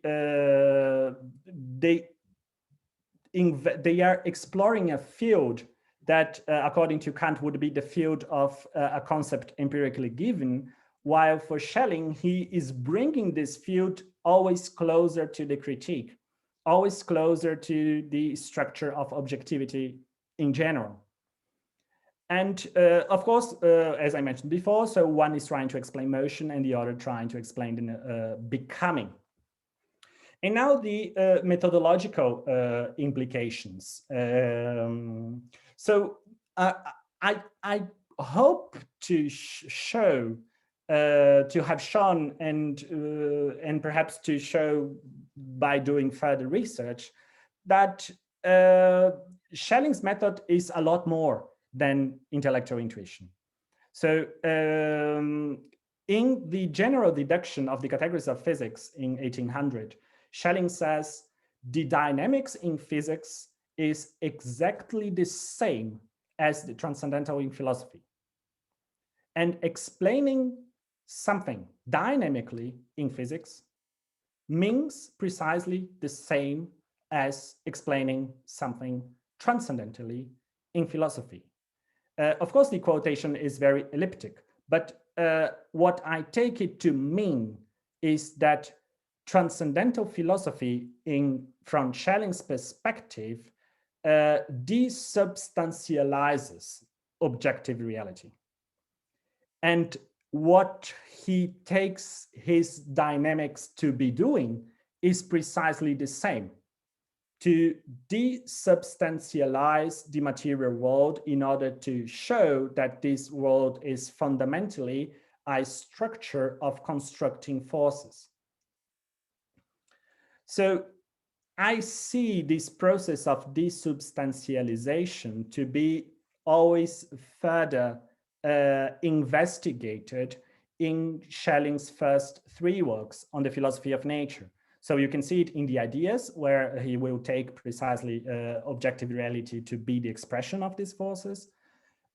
are exploring a field that, according to Kant, would be the field of a concept empirically given, while for Schelling, he is bringing this field always closer to the critique, always closer to the structure of objectivity in general. And of course, as I mentioned before, so one is trying to explain motion and the other trying to explain the becoming. And now the methodological implications. So I hope to show, to have shown, and perhaps to show by doing further research, that Schelling's method is a lot more than intellectual intuition. So in the general deduction of the categories of physics in 1800, Schelling says the dynamics in physics is exactly the same as the transcendental in philosophy. And explaining something dynamically in physics means precisely the same as explaining something transcendentally in philosophy. Of course, the quotation is very elliptic, but what I take it to mean is that transcendental philosophy, from Schelling's perspective, desubstantializes objective reality. And what he takes his dynamics to be doing is precisely the same, to desubstantialize the material world in order to show that this world is fundamentally a structure of constructing forces. So I see this process of desubstantialization to be always further investigated in Schelling's first three works on the philosophy of nature. So you can see it in the ideas, where he will take precisely objective reality to be the expression of these forces.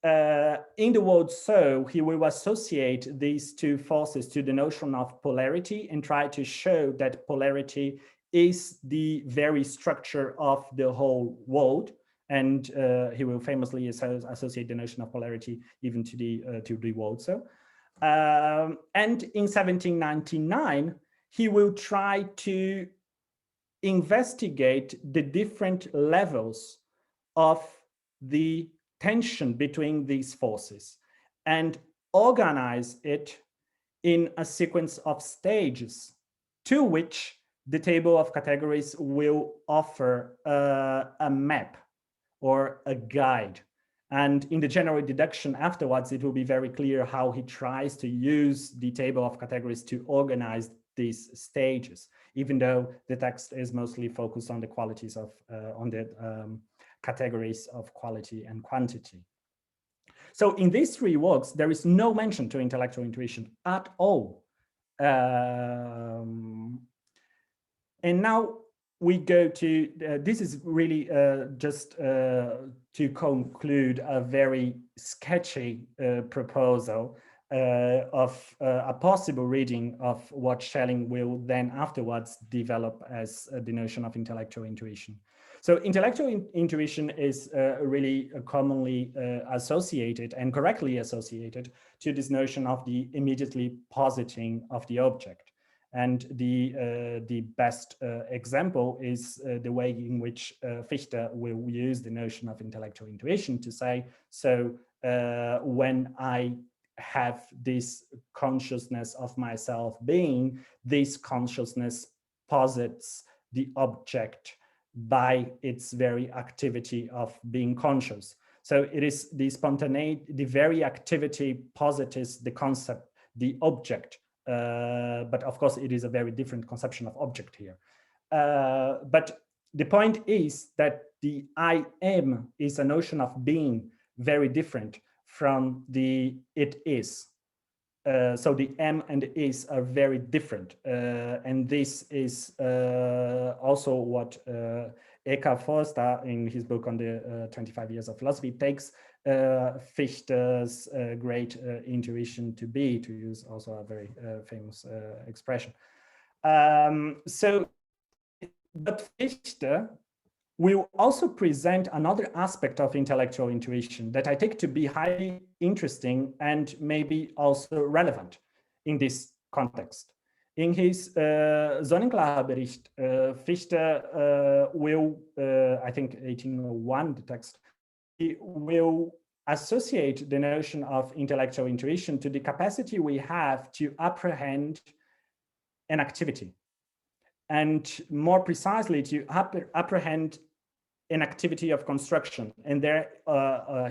In the word so, he will associate these two forces to the notion of polarity and try to show that polarity is the very structure of the whole world. And he will famously associate the notion of polarity even to the world. So, and in 1799, he will try to investigate the different levels of the tension between these forces and organize it in a sequence of stages to which the table of categories will offer a map or a guide. And in the general deduction afterwards, it will be very clear how he tries to use the table of categories to organize these stages, even though the text is mostly focused on the qualities of, on the categories of quality and quantity. So in these three works, there is no mention to intellectual intuition at all. And now we go to, this is really just to conclude a very sketchy proposal, a possible reading of what Schelling will then afterwards develop as the notion of intellectual intuition. So intellectual intuition is really commonly associated and correctly associated to this notion of the immediately positing of the object. And the best example is the way in which Fichte will use the notion of intellectual intuition to say, so when I have this consciousness of myself being, this consciousness posits the object by its very activity of being conscious. So it is the spontaneity, the very activity posits the concept, the object. But of course, it is a very different conception of object here. But the point is that the I am is a notion of being very different from the it is. So the am and the is are very different. And this is also what Eckhart Forster in his book on the 25 years of philosophy takes Fichte's great intuition to be, to use also a very famous expression. But Fichte will also present another aspect of intellectual intuition that I take to be highly interesting and maybe also relevant in this context. In his Sonnenklarebericht, Fichte will, I think 1801, the text, he will associate the notion of intellectual intuition to the capacity we have to apprehend an activity, and more precisely to apprehend an activity of construction. And there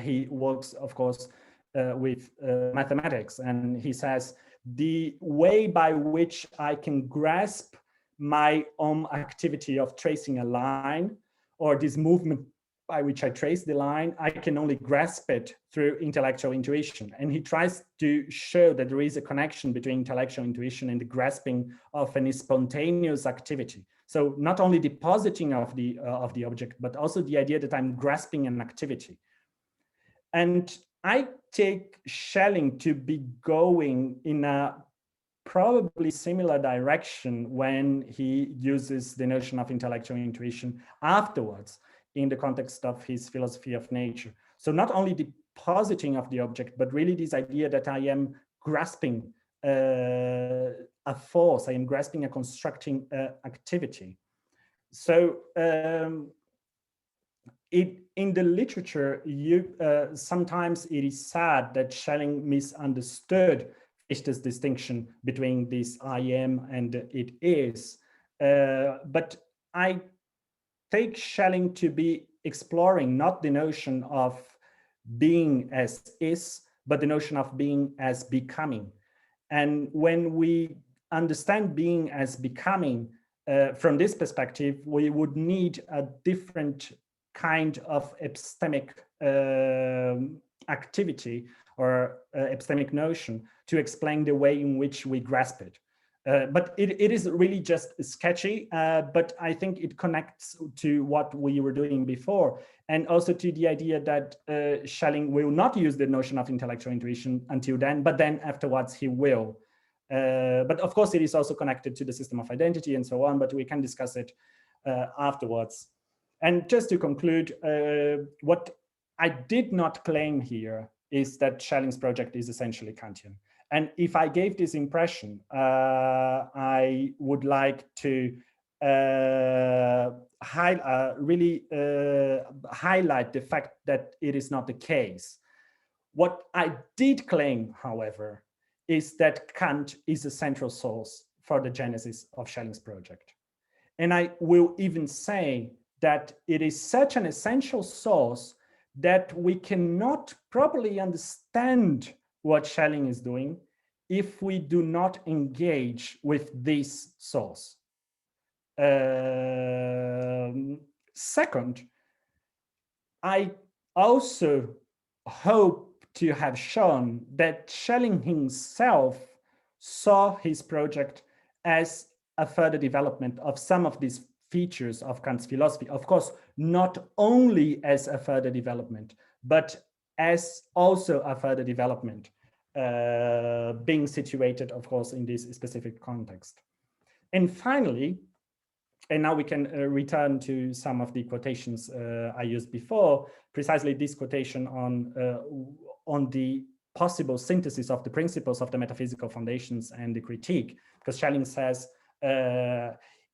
he works, of course, with mathematics, and he says, the way by which I can grasp my own activity of tracing a line, or this movement by which I trace the line, I can only grasp it through intellectual intuition. And he tries to show that there is a connection between intellectual intuition and the grasping of any spontaneous activity. So not only the positing of the object, but also the idea that I'm grasping an activity. And I take Schelling to be going in a probably similar direction when he uses the notion of intellectual intuition afterwards in the context of his philosophy of nature. So not only the positing of the object, but really this idea that I am grasping a force, I am grasping a constructing activity. So in the literature, sometimes it is sad that Schelling misunderstood Fichte's distinction between this I am and it is. But I take Schelling to be exploring not the notion of being as is, but the notion of being as becoming. And when we understand being as becoming from this perspective, we would need a different kind of epistemic activity or epistemic notion to explain the way in which we grasp it. But it is really just sketchy, but I think it connects to what we were doing before, and also to the idea that Schelling will not use the notion of intellectual intuition until then, but then afterwards he will. But of course, it is also connected to the system of identity and so on, but we can discuss it afterwards. And just to conclude, what I did not claim here is that Schelling's project is essentially Kantian. And if I gave this impression, I would like to really highlight the fact that it is not the case. What I did claim, however, is that Kant is a central source for the genesis of Schelling's project. And I will even say that it is such an essential source that we cannot properly understand what Schelling is doing if we do not engage with this source. Second, I also hope to have shown that Schelling himself saw his project as a further development of some of these features of Kant's philosophy. Of course, not only as a further development, but as also a further development being situated, of course, in this specific context. And finally, and now we can return to some of the quotations I used before, precisely this quotation on the possible synthesis of the principles of the metaphysical foundations and the critique, because Schelling says,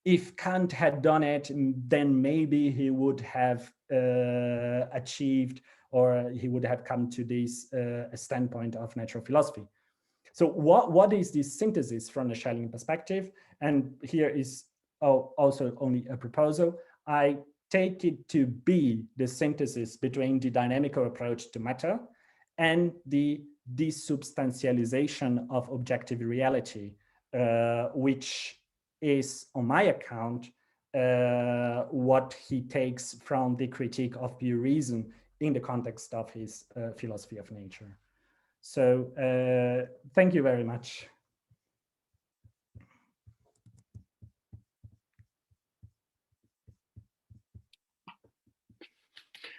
if Kant had done it, then maybe he would have achieved, or he would have come to this standpoint of natural philosophy. So what is this synthesis from the Schelling perspective? And here is also only a proposal. I take it to be the synthesis between the dynamical approach to matter and the desubstantialization of objective reality, which is, on my account, what he takes from the critique of pure reason in the context of his philosophy of nature. So thank you very much.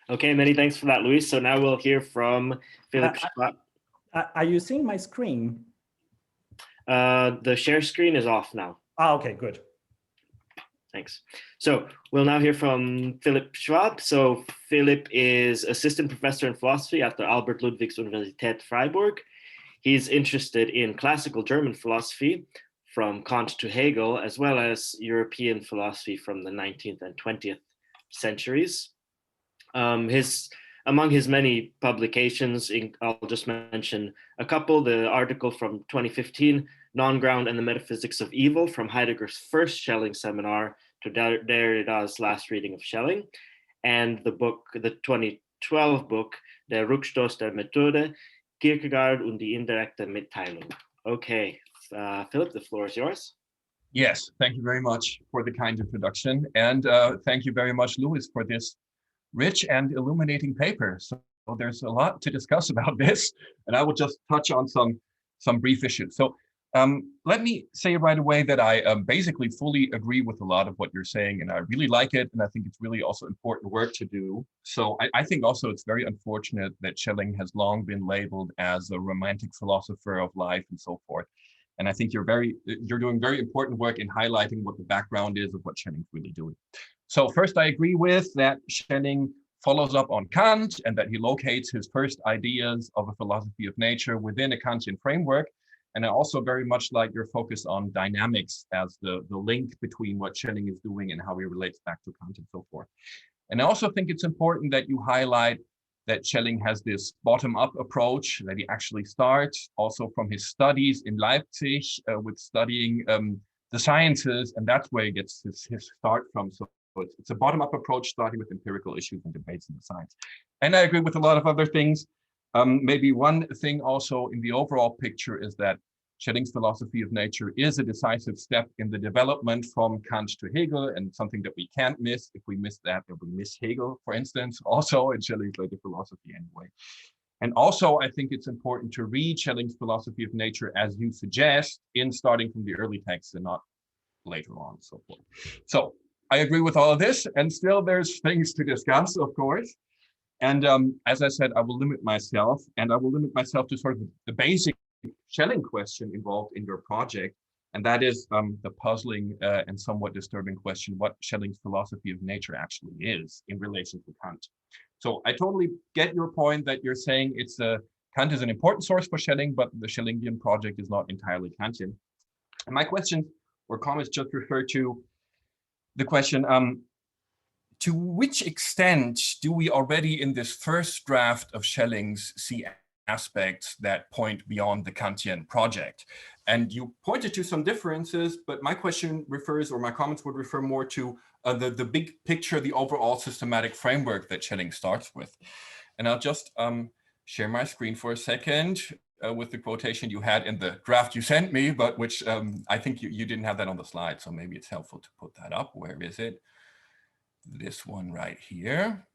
Okay, many thanks for that, Luis. So now we'll hear from Fellipe. Are you seeing my screen? The share screen is off now. Ah, okay, good. Thanks. So we'll now hear from Philipp Schwab. So Philipp is assistant professor in philosophy at the Albert Ludwigs Universität Freiburg. He's interested in classical German philosophy from Kant to Hegel, as well as European philosophy from the 19th and 20th centuries. Among his many publications, I'll just mention a couple: the article from 2015, Non-Ground and the Metaphysics of Evil, from Heidegger's first Schelling seminar to Derrida's last reading of Schelling, and the book, the 2012 book, Der Rückstoß der Methode, Kierkegaard und die indirekte Mitteilung. Okay, Philipp, the floor is yours. Yes, thank you very much for the kind introduction, and thank you very much, Louis, for this rich and illuminating paper. So there's a lot to discuss about this, and I will just touch on some brief issues. So let me say right away that I basically fully agree with a lot of what you're saying, and I really like it, and I think it's really also important work to do. So I think also it's very unfortunate that Schelling has long been labeled as a romantic philosopher of life and so forth. And I think you're doing very important work in highlighting what the background is of what Schelling's really doing. So first, I agree with that Schelling follows up on Kant and that he locates his first ideas of a philosophy of nature within a Kantian framework. And I also very much like your focus on dynamics as the link between what Schelling is doing and how he relates back to Kant and so forth. And I also think it's important that you highlight that Schelling has this bottom-up approach, that he actually starts also from his studies in Leipzig with studying the sciences, and that's where he gets his start from. So it's a bottom-up approach, starting with empirical issues and debates in the science. And I agree with a lot of other things. Maybe one thing also in the overall picture is that Schelling's philosophy of nature is a decisive step in the development from Kant to Hegel, and something that we can't miss. If we miss that, then we miss Hegel, for instance, also in Schelling's later philosophy anyway. And also, I think it's important to read Schelling's philosophy of nature as you suggest, in starting from the early texts and not later on, and so forth. So I agree with all of this, and still there's things to discuss, of course. And as I said, I will limit myself, and I will limit myself to sort of the basic Schelling question involved in your project, and that is the puzzling and somewhat disturbing question, what Schelling's philosophy of nature actually is in relation to Kant. So I totally get your point that you're saying Kant is an important source for Schelling, but the Schellingian project is not entirely Kantian. And my question or comments just refer to the question, to which extent do we already in this first draft of Schelling's see aspects that point beyond the Kantian project? And you pointed to some differences, but my question refers, or my comments would refer more to the big picture, the overall systematic framework that Schelling starts with. And I'll just share my screen for a second with the quotation you had in the draft you sent me, but which I think you didn't have that on the slide, so maybe it's helpful to put that up. Where is it? This one right here.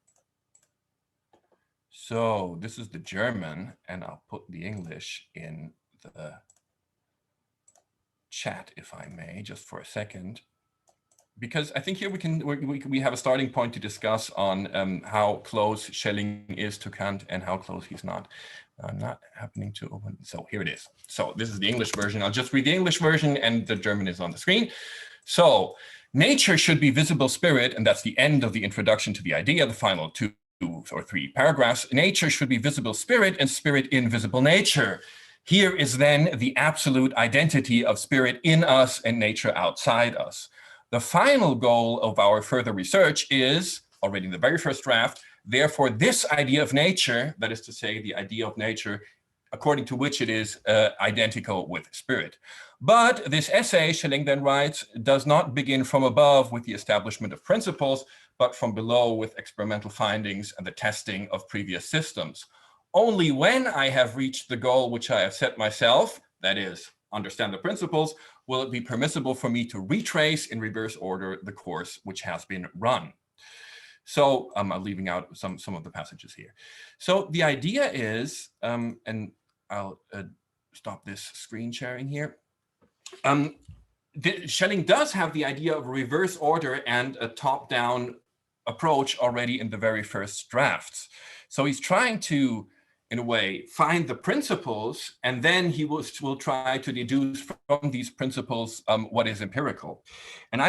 So this is the German, and I'll put the English in the chat, if I may, just for a second. because I think here we have a starting point to discuss on how close Schelling is to Kant and how close he's not. I'm not happening to open. So here it is. So this is the English version. I'll just read the English version and the German is on the screen. So nature should be visible spirit, and that's the end of the introduction to the idea, the final 2 or 3 paragraphs. Nature should be visible spirit and spirit in visible nature. Here is then the absolute identity of spirit in us and nature outside us. The final goal of our further research is, already in the very first draft, therefore this idea of nature, that is to say the idea of nature according to which it is identical with spirit. But this essay, Schelling then writes, does not begin from above with the establishment of principles, but from below with experimental findings and the testing of previous systems. Only when I have reached the goal which I have set myself, that is, understand the principles, will it be permissible for me to retrace in reverse order the course which has been run. So I'm leaving out some of the passages here. So the idea is, and I'll stop this screen sharing here. Schelling does have the idea of a reverse order and a top-down approach already in the very first drafts. So he's trying to, in a way, find the principles, and then he will try to deduce from these principles what is empirical. And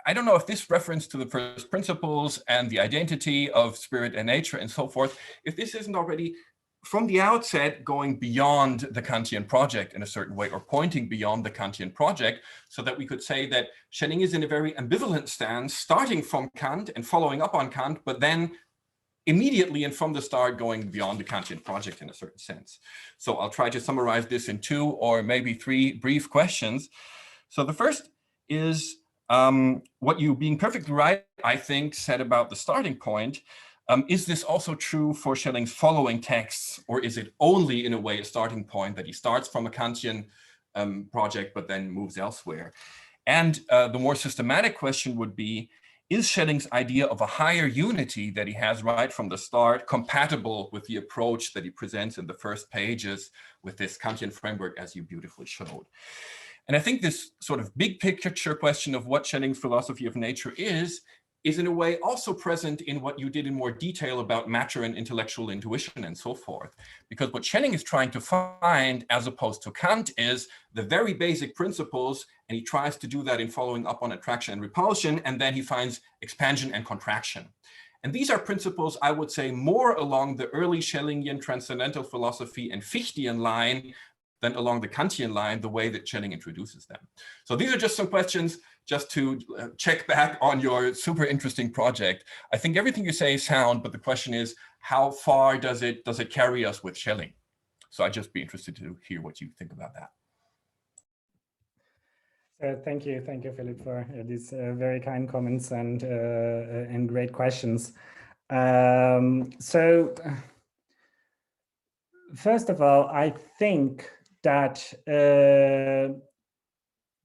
I don't know if this reference to the first principles and the identity of spirit and nature and so forth, if this isn't already from the outset going beyond the Kantian project in a certain way, or pointing beyond the Kantian project, so that we could say that Schelling is in a very ambivalent stance, starting from Kant and following up on Kant, but then immediately and from the start going beyond the Kantian project in a certain sense. So I'll try to summarize this in 2 or maybe 3 brief questions. So the first is what you, being perfectly right, I think, said about the starting point. Is this also true for Schelling's following texts, or is it only in a way a starting point that he starts from a Kantian project but then moves elsewhere? And the more systematic question would be, is Schelling's idea of a higher unity that he has right from the start compatible with the approach that he presents in the first pages with this Kantian framework, as you beautifully showed? And I think this sort of big picture question of what Schelling's philosophy of nature is in a way also present in what you did in more detail about matter and intellectual intuition and so forth. Because what Schelling is trying to find, as opposed to Kant, is the very basic principles, and he tries to do that in following up on attraction and repulsion, and then he finds expansion and contraction. And these are principles, I would say, more along the early Schellingian transcendental philosophy and Fichtean line than along the Kantian line, the way that Schelling introduces them. So these are just some questions just to check back on your super interesting project. I think everything you say is sound, but the question is, how far does it carry us with Schelling? So I'd just be interested to hear what you think about that. Thank you, Fellipe, for these very kind comments and great questions. So first of all, I think that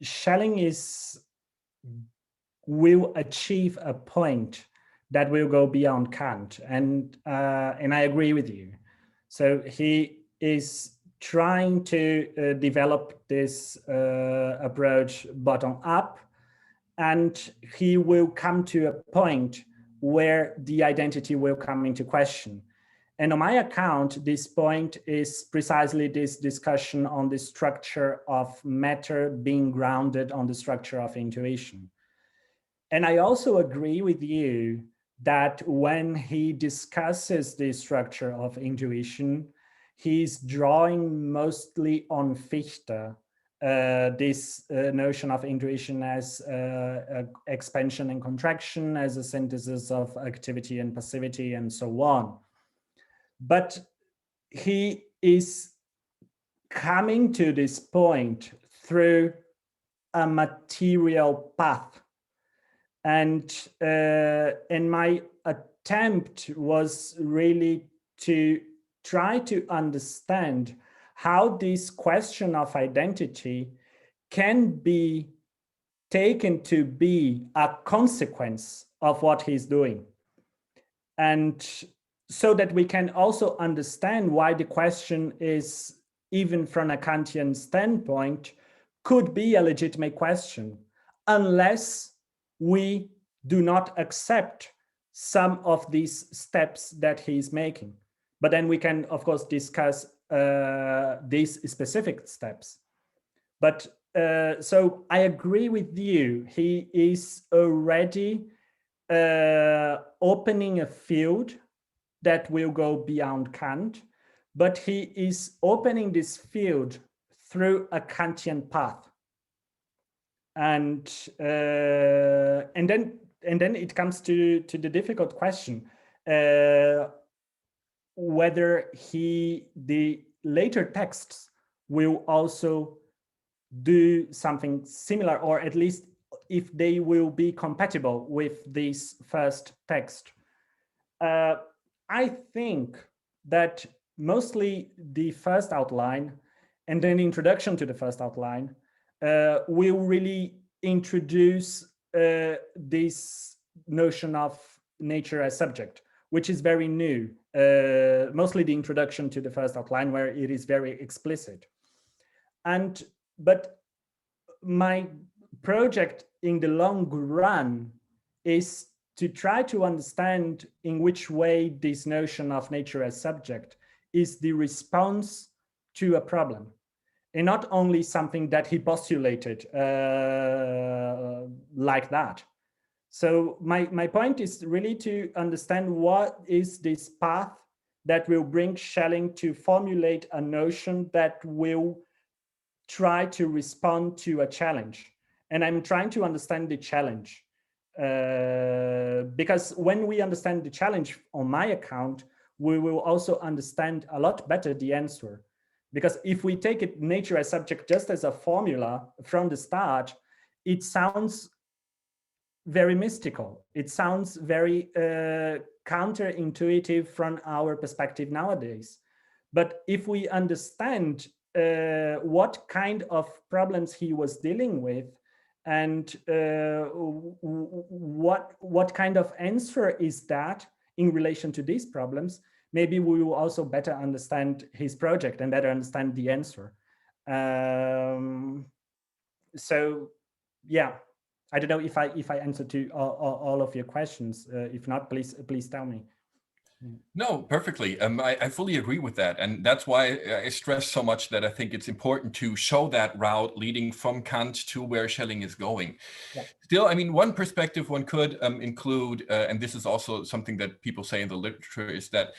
Schelling will achieve a point that will go beyond Kant, and I agree with you. So he is trying to develop this approach bottom up, and he will come to a point where the identity will come into question. And on my account, this point is precisely this discussion on the structure of matter being grounded on the structure of intuition. And I also agree with you that when he discusses the structure of intuition, he's drawing mostly on Fichte, this notion of intuition as expansion and contraction, as a synthesis of activity and passivity, and so on. But he is coming to this point through a material path. And my attempt was really to try to understand how this question of identity can be taken to be a consequence of what he's doing. And so that we can also understand why the question is, even from a Kantian standpoint, could be a legitimate question, unless we do not accept some of these steps that he is making. But then we can, of course, discuss these specific steps. But so I agree with you. He is already opening a field that will go beyond Kant, but he is opening this field through a Kantian path. And then it comes to the difficult question, whether the later texts will also do something similar, or at least if they will be compatible with this first text. I think that mostly the first outline and then introduction to the first outline will really introduce this notion of nature as subject, which is very new. Mostly the introduction to the first outline, where it is very explicit. But my project in the long run is to try to understand in which way this notion of nature as subject is the response to a problem, and not only something that he postulated like that. So my point is really to understand what is this path that will bring Schelling to formulate a notion that will try to respond to a challenge. And I'm trying to understand the challenge. Because when we understand the challenge on my account, we will also understand a lot better the answer. Because if we take it nature as subject just as a formula from the start, it sounds very mystical. It sounds very counterintuitive from our perspective nowadays. But if we understand what kind of problems he was dealing with, and what kind of answer is that in relation to these problems, maybe we will also better understand his project and better understand the answer. So yeah, I don't know if I answered to all of your questions. If not, please tell me. No, perfectly. I fully agree with that. And that's why I stress so much that I think it's important to show that route leading from Kant to where Schelling is going. Yeah. Still, I mean, one perspective one could include, and this is also something that people say in the literature, is that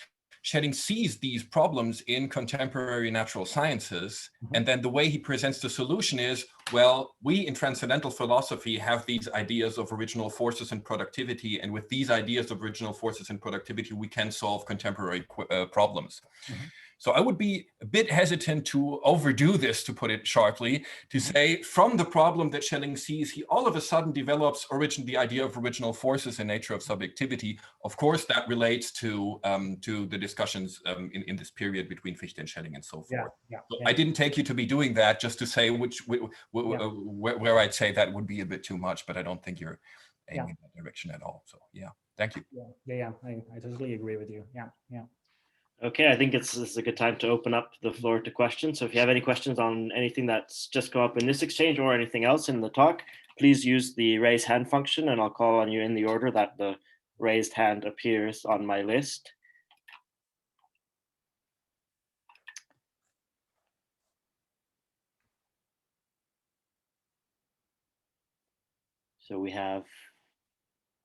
Schelling sees these problems in contemporary natural sciences, and then the way he presents the solution is, well, we in transcendental philosophy have these ideas of original forces and productivity, and with these ideas of original forces and productivity, we can solve contemporary problems. So I would be a bit hesitant to overdo this, to put it sharply, to say from the problem that Schelling sees, he all of a sudden develops the idea of original forces and nature of subjectivity. Of course, that relates to the discussions in this period between Fichte and Schelling and so forth. So I didn't take you to be doing that just to say where I'd say that would be a bit too much, but I don't think you're aiming in that direction at all. So yeah, thank you. I totally agree with you. Yeah. Okay, I think this is a good time to open up the floor to questions. So if you have any questions on anything that's just come up in this exchange or anything else in the talk, please use the raise hand function, and I'll call on you in the order that the raised hand appears on my list. So we have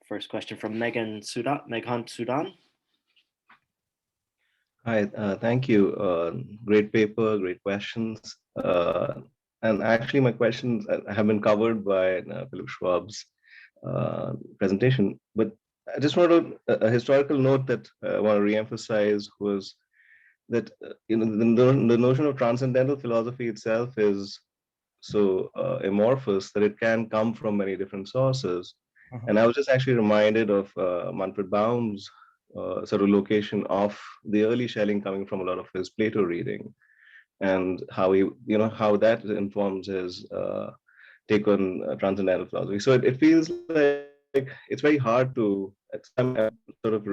first question from Meghan Sudan. Hi, thank you. Great paper, great questions. And actually, my questions have been covered by Philip Schwab's presentation. But I just wanted a historical note that I want to reemphasize was that the notion of transcendental philosophy itself is so amorphous that it can come from many different sources. And I was just actually reminded of Manfred Baum's sort of location of the early Schelling coming from a lot of his Plato reading, and how he, how that informs his take on transcendental philosophy. So it feels like it's very hard to, I'm sort of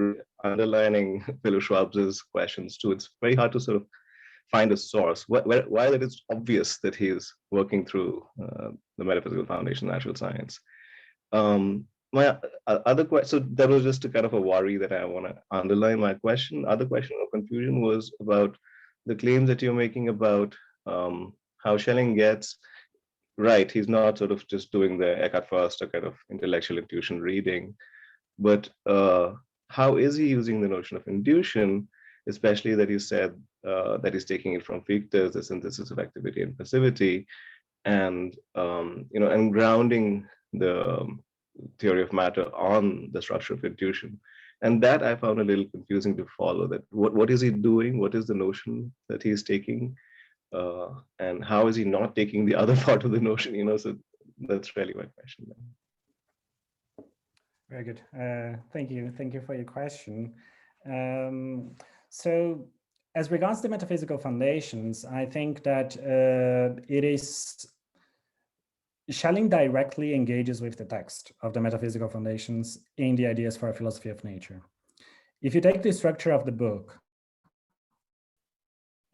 underlining Philip Schwab's questions too. It's very hard to sort of find a source, while it is obvious that he is working through the metaphysical foundation of natural science. my other question, so that was just a kind of a worry that I want to underline. My other question or confusion was about the claims that you're making about how Schelling gets right. He's not sort of just doing the Eckhart first, a kind of intellectual intuition reading, but how is he using the notion of intuition, especially that you said that he's taking it from Fichte's, the synthesis of activity and passivity, and and grounding the theory of matter on the structure of intuition. And that I found a little confusing to follow. That what is he doing? What is the notion that he's taking? And how is he not taking the other part of the notion? So that's really my question. Very good. Thank you. Thank you for your question. So as regards to metaphysical foundations, I think that Schelling directly engages with the text of the metaphysical foundations in the ideas for a philosophy of nature. If you take the structure of the book,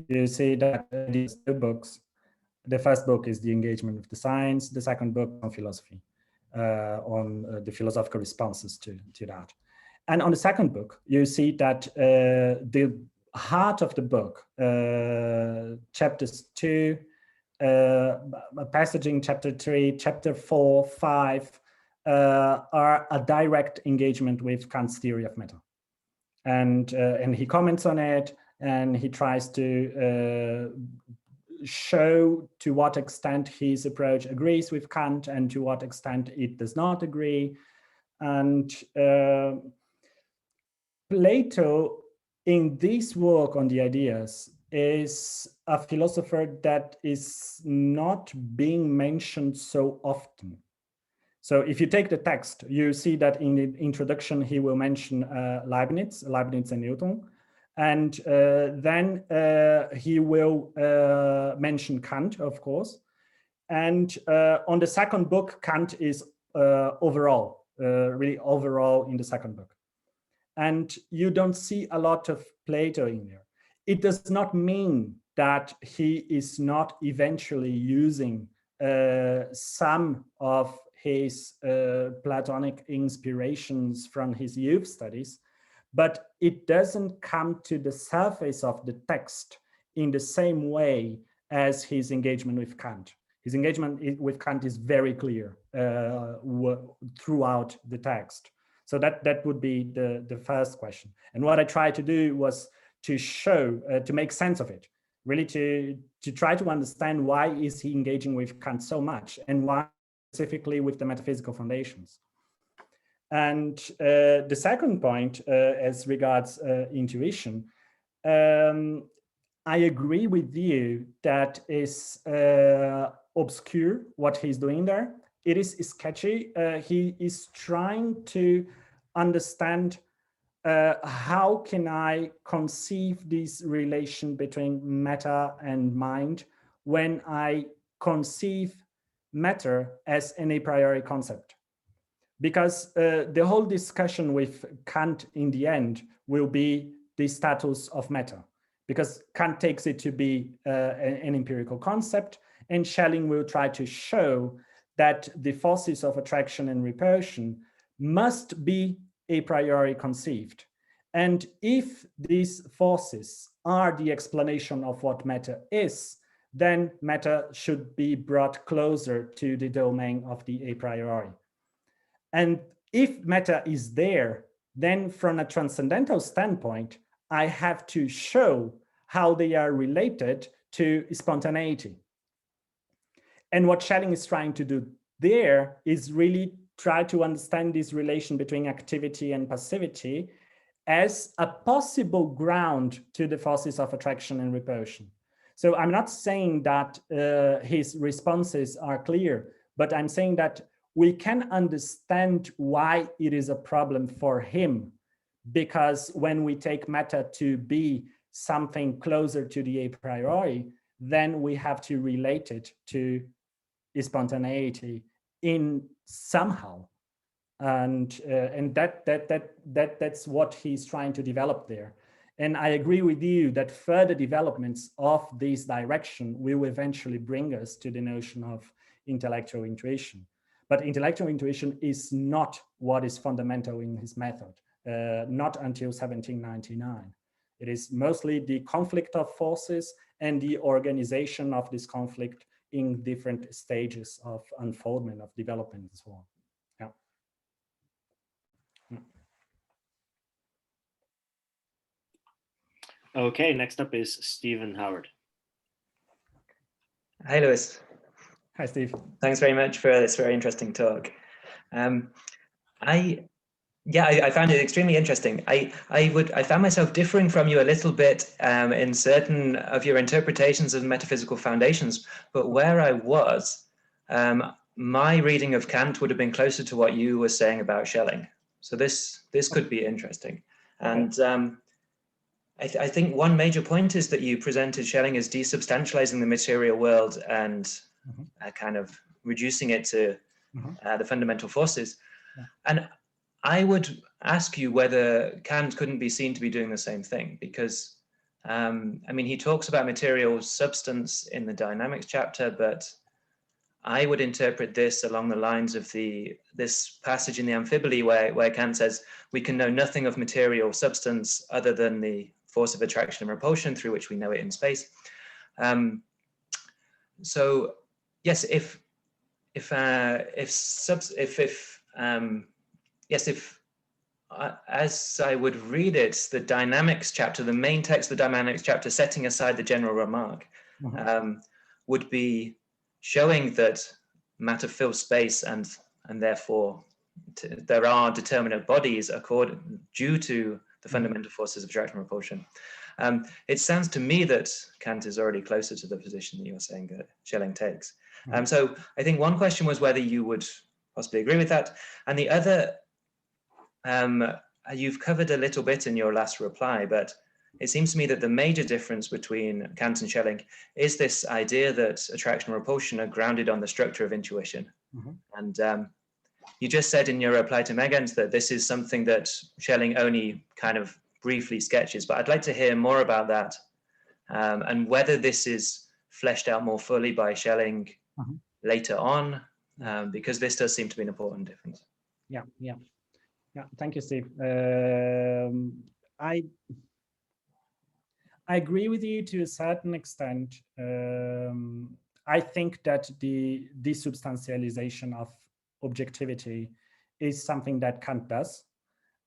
you see that these two books, the first book is the engagement with the science, the second book on philosophy, on the philosophical responses to that. And on the second book, you see that the heart of the book, chapters 2, a passage in chapter 3, chapter 4, 5, are a direct engagement with Kant's theory of matter. And he comments on it, and he tries to show to what extent his approach agrees with Kant and to what extent it does not agree. And Plato, in this work on the ideas, is a philosopher that is not being mentioned so often. So if you take the text, you see that in the introduction, he will mention Leibniz and Newton. And then he will mention Kant, of course. And on the second book, Kant is overall, really overall in the second book. And you don't see a lot of Plato in there. It does not mean that he is not eventually using some of his Platonic inspirations from his youth studies, but it doesn't come to the surface of the text in the same way as his engagement with Kant. His engagement with Kant is very clear throughout the text. So that would be the first question. And what I tried to do was to show, to make sense of it, really to try to understand why is he engaging with Kant so much and why specifically with the metaphysical foundations. And the second point as regards intuition, I agree with you that is obscure what he's doing there. It is sketchy. He is trying to understand how can I conceive this relation between matter and mind when I conceive matter as an a priori concept? Because the whole discussion with Kant in the end will be the status of matter, because Kant takes it to be an empirical concept, and Schelling will try to show that the forces of attraction and repulsion must be a priori conceived. And if these forces are the explanation of what matter is, then matter should be brought closer to the domain of the a priori. And if matter is there, then from a transcendental standpoint, I have to show how they are related to spontaneity. And what Schelling is trying to do there is really try to understand this relation between activity and passivity as a possible ground to the forces of attraction and repulsion. So I'm not saying that his responses are clear, but I'm saying that we can understand why it is a problem for him, because when we take matter to be something closer to the a priori, then we have to relate it to spontaneity in somehow, and that's what he's trying to develop there. And I agree with you that further developments of this direction will eventually bring us to the notion of intellectual intuition. But intellectual intuition is not what is fundamental in his method, not until 1799. It is mostly the conflict of forces and the organization of this conflict in different stages of unfoldment, of development, and so on. Okay, next up is Stephen Howard. Hi, Lewis. Hi, Steve. Thanks very much for this very interesting talk. I found it extremely interesting. I found myself differing from you a little bit in certain of your interpretations of metaphysical foundations, but where I was, my reading of Kant would have been closer to what you were saying about Schelling. So this could be interesting. And I think one major point is that you presented Schelling as desubstantializing the material world and kind of reducing it to the fundamental forces. And I would ask you whether Kant couldn't be seen to be doing the same thing, because I mean, he talks about material substance in the dynamics chapter, but I would interpret this along the lines of this passage in the Amphiboly where Kant says, we can know nothing of material substance other than the force of attraction and repulsion through which we know it in space. So yes, as I would read it, the dynamics chapter, the main text of the dynamics chapter, setting aside the general remark, would be showing that matter fills space and therefore there are determinate bodies due to the fundamental forces of attraction and repulsion. It sounds to me that Kant is already closer to the position that you're saying that Schelling takes. So I think one question was whether you would possibly agree with that. And the other, you've covered a little bit in your last reply, but it seems to me that the major difference between Kant and Schelling is this idea that attraction and repulsion are grounded on the structure of intuition. And you just said in your reply to Megan's that this is something that Schelling only kind of briefly sketches, but I'd like to hear more about that and whether this is fleshed out more fully by Schelling later on, because this does seem to be an important difference. Yeah. Thank you, Steve. I agree with you to a certain extent. I think that the desubstantialization of objectivity is something that Kant does,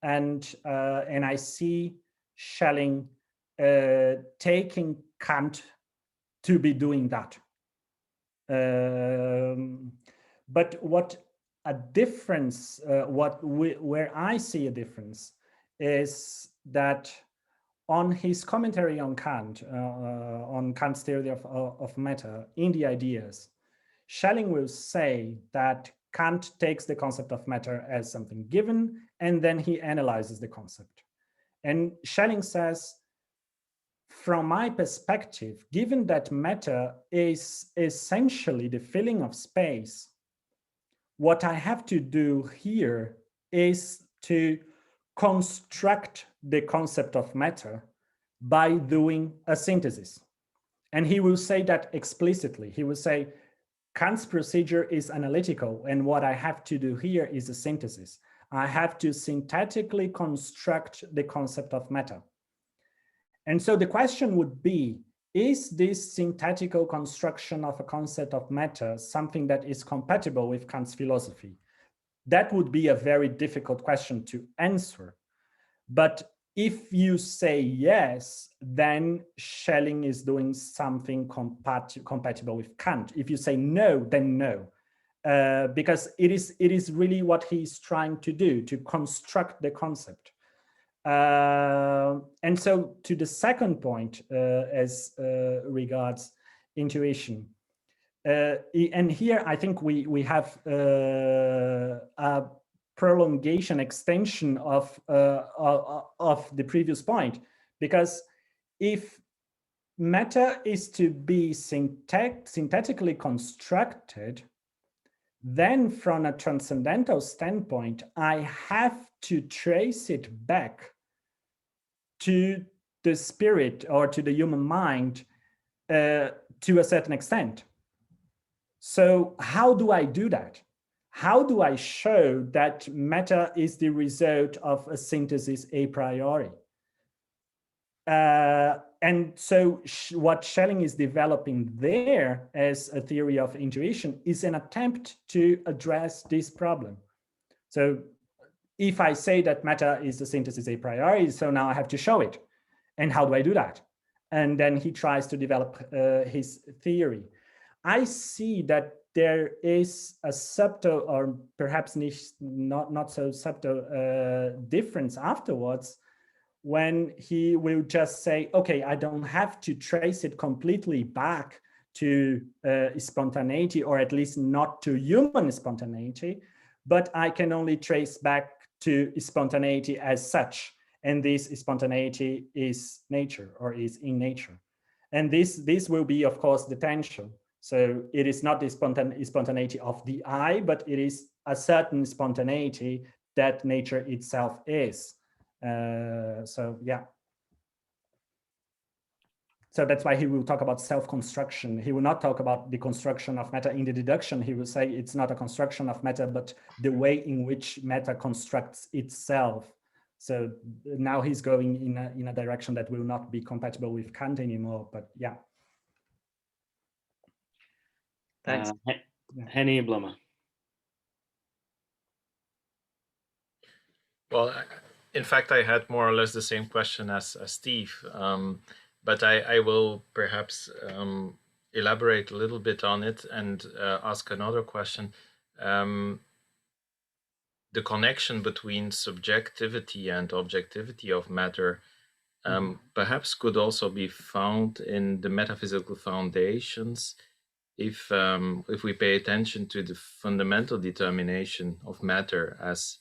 and I see Schelling taking Kant to be doing that. But what a difference, where I see a difference is that on his commentary on Kant, on Kant's theory of matter in the ideas, Schelling will say that Kant takes the concept of matter as something given, and then he analyzes the concept. And Schelling says, from my perspective, given that matter is essentially the filling of space, what I have to do here is to construct the concept of matter by doing a synthesis. And he will say that explicitly. He will say, Kant's procedure is analytical, and what I have to do here is a synthesis. I have to synthetically construct the concept of matter. And so the question would be, is this synthetical construction of a concept of matter something that is compatible with Kant's philosophy? That would be a very difficult question to answer. But if you say yes, then Schelling is doing something compatible with Kant. If you say no, then no, because it is really what he's trying to do, to construct the concept. And so to the second point, as regards intuition, and here I think we have a prolongation, extension of the previous point, because if matter is to be synthetically constructed, then from a transcendental standpoint, I have to trace it back to the spirit or to the human mind to a certain extent. So how do I do that? how do I show that matter is the result of a synthesis a priori? And so what Schelling is developing there as a theory of intuition is an attempt to address this problem. So if I say that matter is a synthesis a priori, so now I have to show it. And how do I do that? And then he tries to develop his theory. I see that there is a subtle, or perhaps not so subtle difference afterwards, when he will just say, okay, I don't have to trace it completely back to spontaneity, or at least not to human spontaneity, but I can only trace back to spontaneity as such. And this spontaneity is nature, or is in nature. And this will be, of course, the tension. So it is not the spontaneity of the I, but it is a certain spontaneity that nature itself is. So yeah. So that's why he will talk about self-construction. He will not talk about the construction of matter in the deduction. He will say it's not a construction of matter, but the way in which matter constructs itself. So now he's going in a direction that will not be compatible with Kant anymore, but yeah. Thanks. Henny Blummer. Well, in fact, I had more or less the same question as Steve, but I will perhaps elaborate a little bit on it and ask another question. The connection between subjectivity and objectivity of matter perhaps could also be found in the metaphysical foundations if we pay attention to the fundamental determination of matter as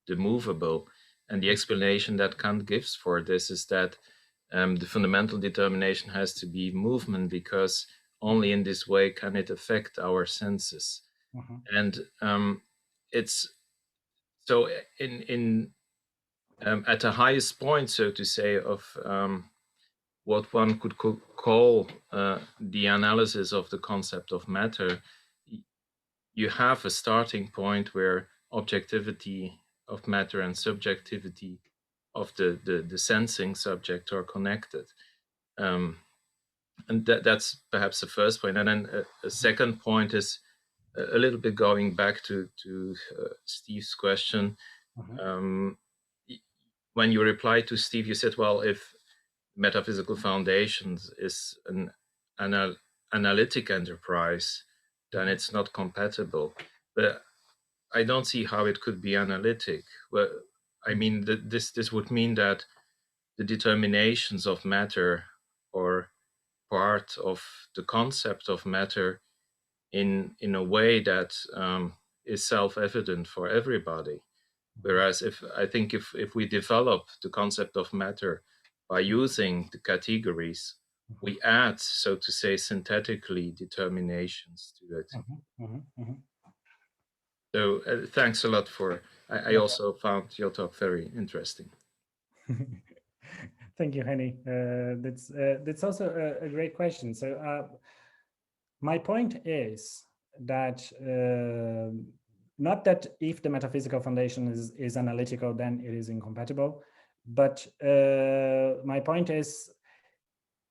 the movable. And the explanation that Kant gives for this is that the fundamental determination has to be movement, because only in this way can it affect our senses. And it's so in at the highest point, so to say, of what one could call the analysis of the concept of matter, you have a starting point where objectivity of matter and subjectivity of the sensing subject are connected. And that's perhaps the first point. And then a second point is a little bit going back to Steve's question. When you replied to Steve, you said, well, if metaphysical foundations is an analytic enterprise, then it's not compatible. But I don't see how it could be analytic. Well, I mean, this would mean that the determinations of matter are part of the concept of matter in a way that is self-evident for everybody. Whereas I think if we develop the concept of matter by using the categories, we add, so to say, synthetically determinations to it. So thanks a lot for, I also found your talk very interesting. Thank you, Henny. That's also a great question. So my point is that not that if the metaphysical foundation is analytical, then it is incompatible. But my point is,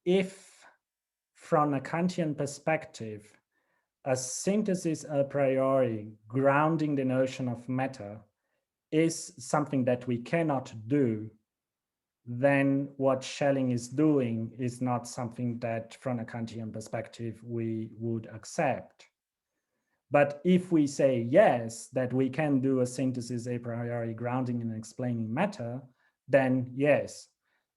if from a Kantian perspective, a synthesis a priori grounding the notion of matter is something that we cannot do, then what Schelling is doing is not something that from a Kantian perspective we would accept. But if we say yes, that we can do a synthesis a priori grounding and explaining matter, then yes.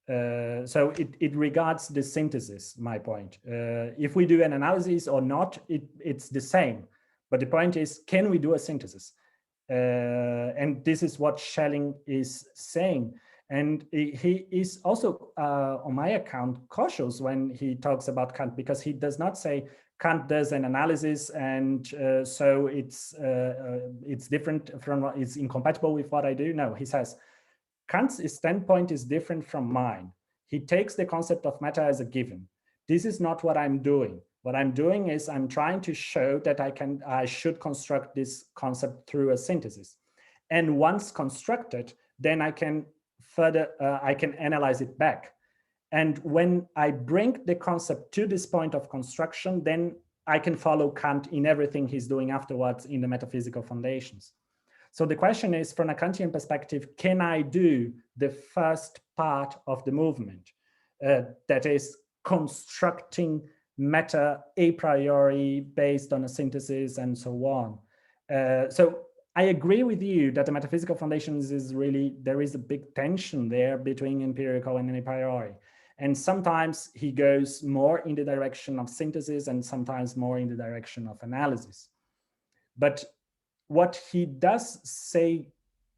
So it regards the synthesis, my point. If we do an analysis or not, it's the same. But the point is, can we do a synthesis? And this is what Schelling is saying. And he is also, on my account, cautious when he talks about Kant, because he does not say Kant does an analysis and so it's different from, it's incompatible with what I do. No, he says, Kant's standpoint is different from mine. He takes the concept of matter as a given. This is not what I'm doing. What I'm doing is I'm trying to show that I should construct this concept through a synthesis. And once constructed, then I can I can analyze it back. And when I bring the concept to this point of construction, then I can follow Kant in everything he's doing afterwards in the metaphysical foundations. So the question is, from a Kantian perspective, can I do the first part of the movement? That is constructing matter a priori based on a synthesis and so on. So I agree with you that the metaphysical foundations is really, there is a big tension there between empirical and a priori. And sometimes he goes more in the direction of synthesis and sometimes more in the direction of analysis. But what he does say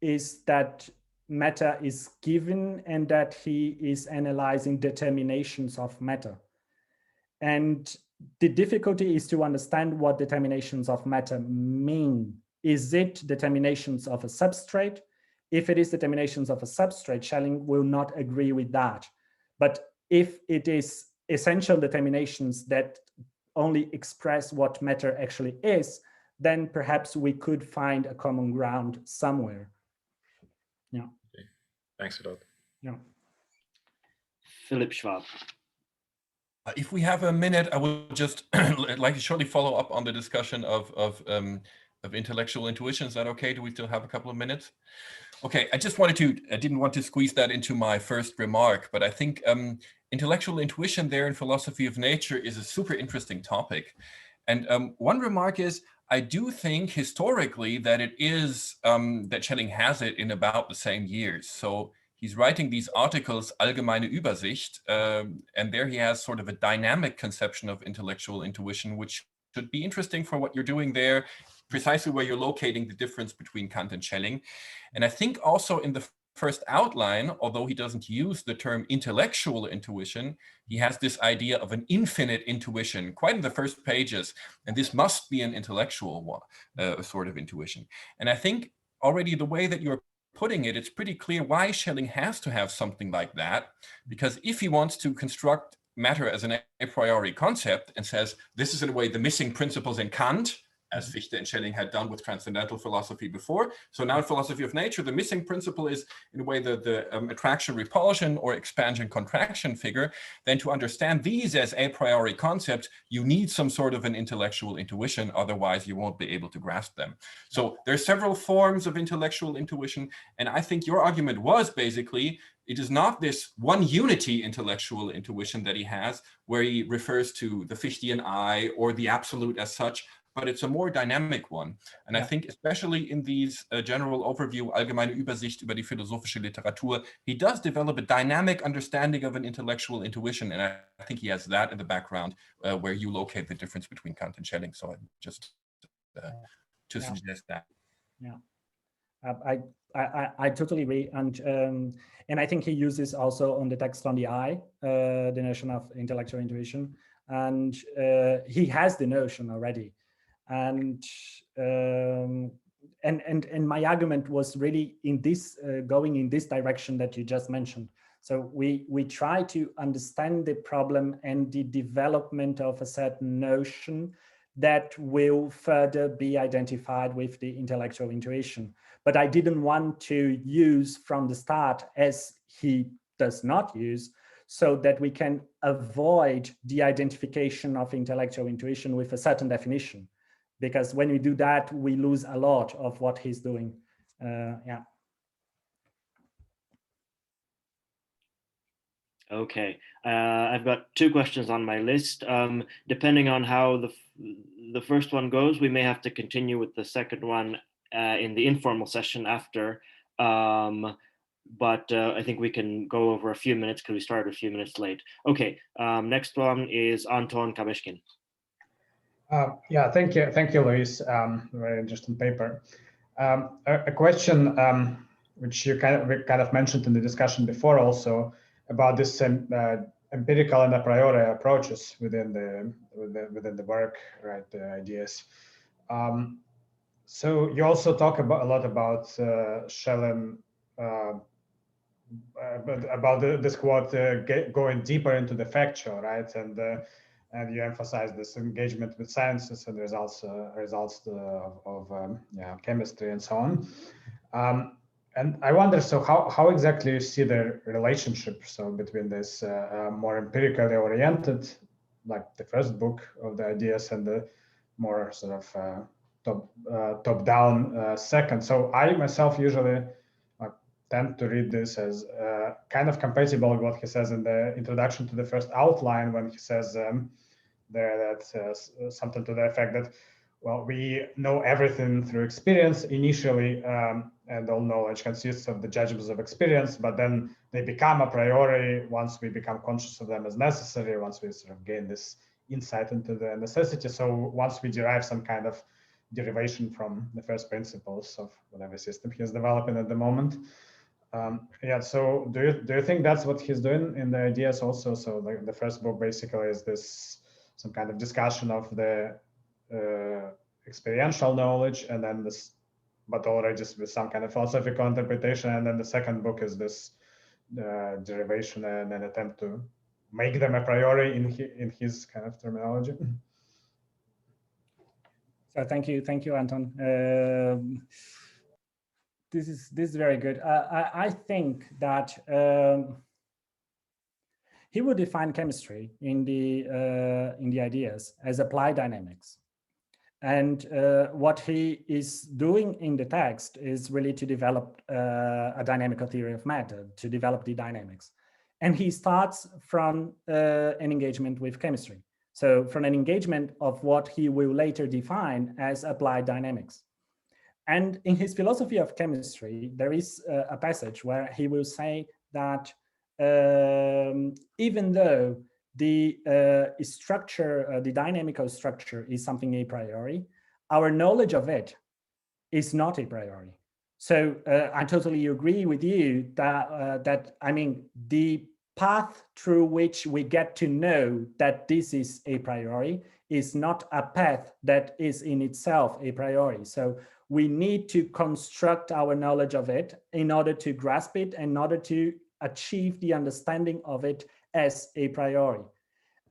is that matter is given and that he is analyzing determinations of matter. And the difficulty is to understand what determinations of matter mean. Is it determinations of a substrate? If it is determinations of a substrate, Schelling will not agree with that. But if it is essential determinations that only express what matter actually is, then perhaps we could find a common ground somewhere. Yeah. Okay. Thanks a lot. Yeah. Philip Schwab. If we have a minute, I would just like to shortly follow up on the discussion of intellectual intuition. Is that okay? Do we still have a couple of minutes? Okay, I didn't want to squeeze that into my first remark, but I think intellectual intuition there in philosophy of nature is a super interesting topic. And one remark is, I do think historically that it is, that Schelling has it in about the same years. So he's writing these articles, Allgemeine Übersicht, and there he has sort of a dynamic conception of intellectual intuition, which should be interesting for what you're doing there, precisely where you're locating the difference between Kant and Schelling. And I think also in the first outline, although he doesn't use the term intellectual intuition, he has this idea of an infinite intuition quite in the first pages. And this must be an intellectual one, sort of intuition. And I think already the way that you're putting it, it's pretty clear why Schelling has to have something like that. Because if he wants to construct matter as an a priori concept and says, this is in a way the missing principles in Kant, as Fichte and Schelling had done with transcendental philosophy before. So now in philosophy of nature, the missing principle is in a way the attraction-repulsion or expansion-contraction figure. Then to understand these as a priori concepts, you need some sort of an intellectual intuition, otherwise you won't be able to grasp them. So there's several forms of intellectual intuition, and I think your argument was basically, it is not this one unity intellectual intuition that he has, where he refers to the Fichtean I or the absolute as such, but it's a more dynamic one. And I think especially in these general overview, Allgemeine Übersicht über die philosophische Literatur, he does develop a dynamic understanding of an intellectual intuition. And I think he has that in the background where you locate the difference between Kant and Schelling. So I just to suggest that. Yeah. I totally agree. And I think he uses also on the text on the I, the notion of intellectual intuition. And he has the notion already. And my argument was really in this going in this direction that you just mentioned. So we try to understand the problem and the development of a certain notion that will further be identified with the intellectual intuition. But I didn't want to use from the start, as he does not use, so that we can avoid the identification of intellectual intuition with a certain definition. Because when we do that, we lose a lot of what he's doing. Okay, I've got two questions on my list. Depending on how the first one goes, we may have to continue with the second one in the informal session after. But I think we can go over a few minutes because we started a few minutes late. Okay, next one is Anton Kamishkin. Yeah, thank you, Luis. Very interesting paper. A question which you kind of mentioned in the discussion before, also about this empirical and a priori approaches within the work, right? The ideas. So you also talk a lot about Schelling, about this quote, going deeper into the factual, right? And and you emphasize this engagement with sciences and results of chemistry and so on. And I wonder, so how exactly you see the relationship between this more empirically oriented, like the first book of the ideas, and the more sort of top-down second. So I myself usually tend to read this as kind of compatible with what he says in the introduction to the first outline, when he says there that something to the effect that, well, we know everything through experience initially, and all knowledge consists of the judgments of experience, but then they become a priori once we become conscious of them as necessary, once we sort of gain this insight into the necessity. So once we derive some kind of derivation from the first principles of whatever system he is developing at the moment. So do you think that's what he's doing in the ideas also? So the first book basically is this some kind of discussion of the experiential knowledge, and then this, but already just with some kind of philosophical interpretation, and then the second book is this derivation and an attempt to make them a priori in his kind of terminology. So thank you, Anton. This is very good. I think that he would define chemistry in the ideas as applied dynamics, and what he is doing in the text is really to develop a dynamical theory of matter, to develop the dynamics, and he starts from an engagement with chemistry. So from an engagement of what he will later define as applied dynamics. And in his philosophy of chemistry, there is a passage where he will say that even though the structure, the dynamical structure is something a priori, our knowledge of it is not a priori. So I totally agree with you that I mean, the path through which we get to know that this is a priori is not a path that is in itself a priori. So we need to construct our knowledge of it in order to grasp it, in order to achieve the understanding of it as a priori.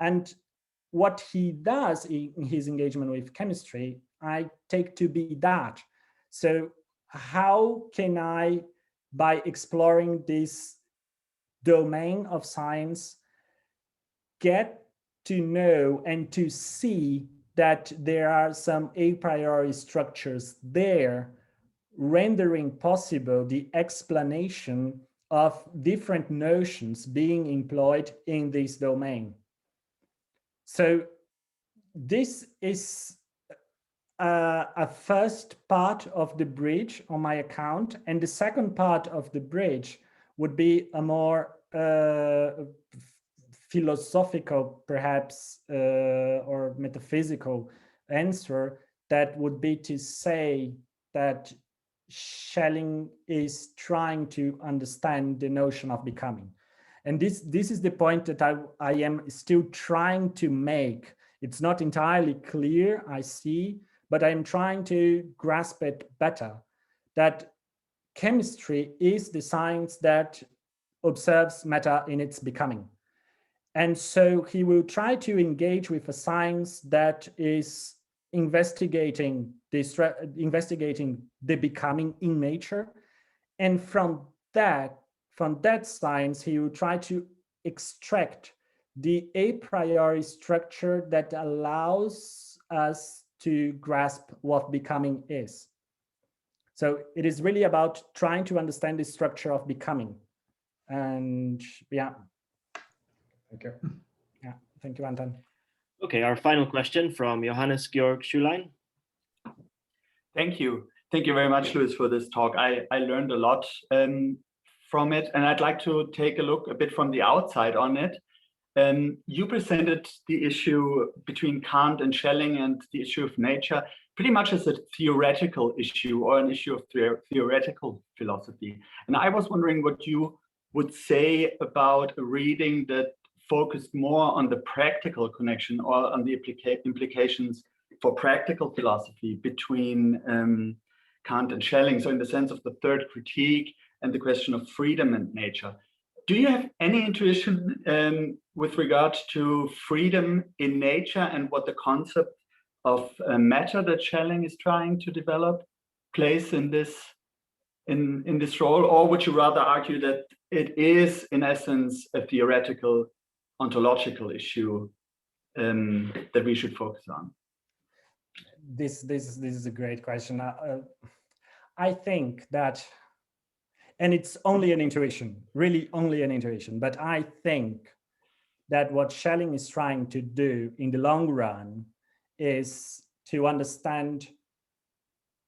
And what he does in his engagement with chemistry, I take to be that. So how can I, by exploring this domain of science, get to know and to see that there are some a priori structures there, rendering possible the explanation of different notions being employed in this domain. So this is a first part of the bridge on my account, and the second part of the bridge would be a more philosophical, perhaps, or metaphysical answer, that would be to say that Schelling is trying to understand the notion of becoming. And this is the point that I am still trying to make. It's not entirely clear, I see, but I'm trying to grasp it better, that chemistry is the science that observes matter in its becoming. And so he will try to engage with a science that is investigating the becoming in nature. And from that science, he will try to extract the a priori structure that allows us to grasp what becoming is. So it is really about trying to understand the structure of becoming. And yeah. Thank you. Yeah, thank you, Anton. Okay, our final question from Johannes Georg Schulein. Thank you. Thank you very much, Luis, for this talk. I learned a lot from it, and I'd like to take a look a bit from the outside on it. You presented the issue between Kant and Schelling and the issue of nature pretty much as a theoretical issue, or an issue of theoretical philosophy. And I was wondering what you would say about a reading that focused more on the practical connection, or on the implications for practical philosophy between Kant and Schelling. So in the sense of the third critique and the question of freedom and nature. do you have any intuition with regard to freedom in nature and what the concept of matter that Schelling is trying to develop plays in this role, or would you rather argue that it is in essence a theoretical ontological issue that we should focus on? This is a great question. I think that, and it's only an intuition, really only an intuition, but I think that what Schelling is trying to do in the long run is to understand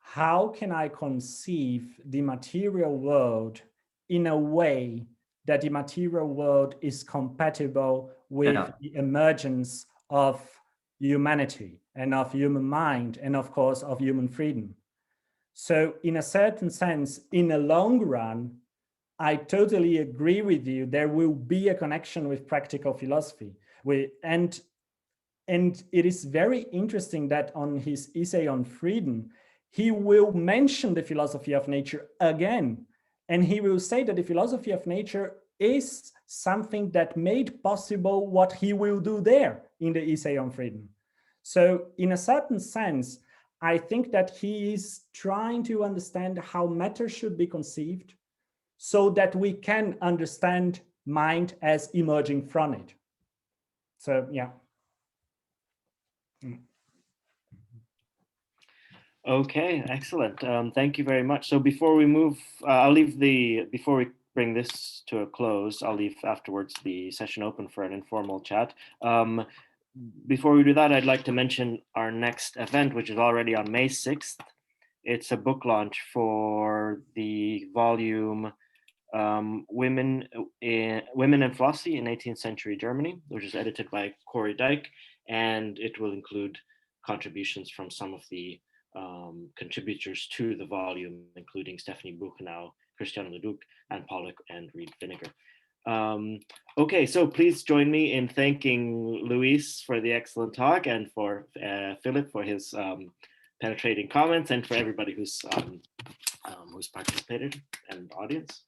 how can I conceive the material world in a way that the material world is compatible with the emergence of humanity and of human mind and of course of human freedom. So in a certain sense, in the long run, I totally agree with you. There will be a connection with practical philosophy. And it is very interesting that on his essay on freedom, he will mention the philosophy of nature again. And he will say that the philosophy of nature is something that made possible what he will do there in the essay on freedom. So in a certain sense, I think that he is trying to understand how matter should be conceived so that we can understand mind as emerging from it. So, yeah. Okay, excellent. Thank you very much. So before we move, before we bring this to a close, I'll leave afterwards the session open for an informal chat. Before we do that, I'd like to mention our next event, which is already on May 6th. It's a book launch for the volume Women and Philosophy in 18th Century Germany, which is edited by Corey Dyke, and it will include contributions from some of the contributors to the volume, including Stephanie Buchenau, Christian Leduc, Anne Pollock, and Reed Vinegar. Okay, so please join me in thanking Luis for the excellent talk, and for Philip for his penetrating comments, and for everybody who's participated and audience.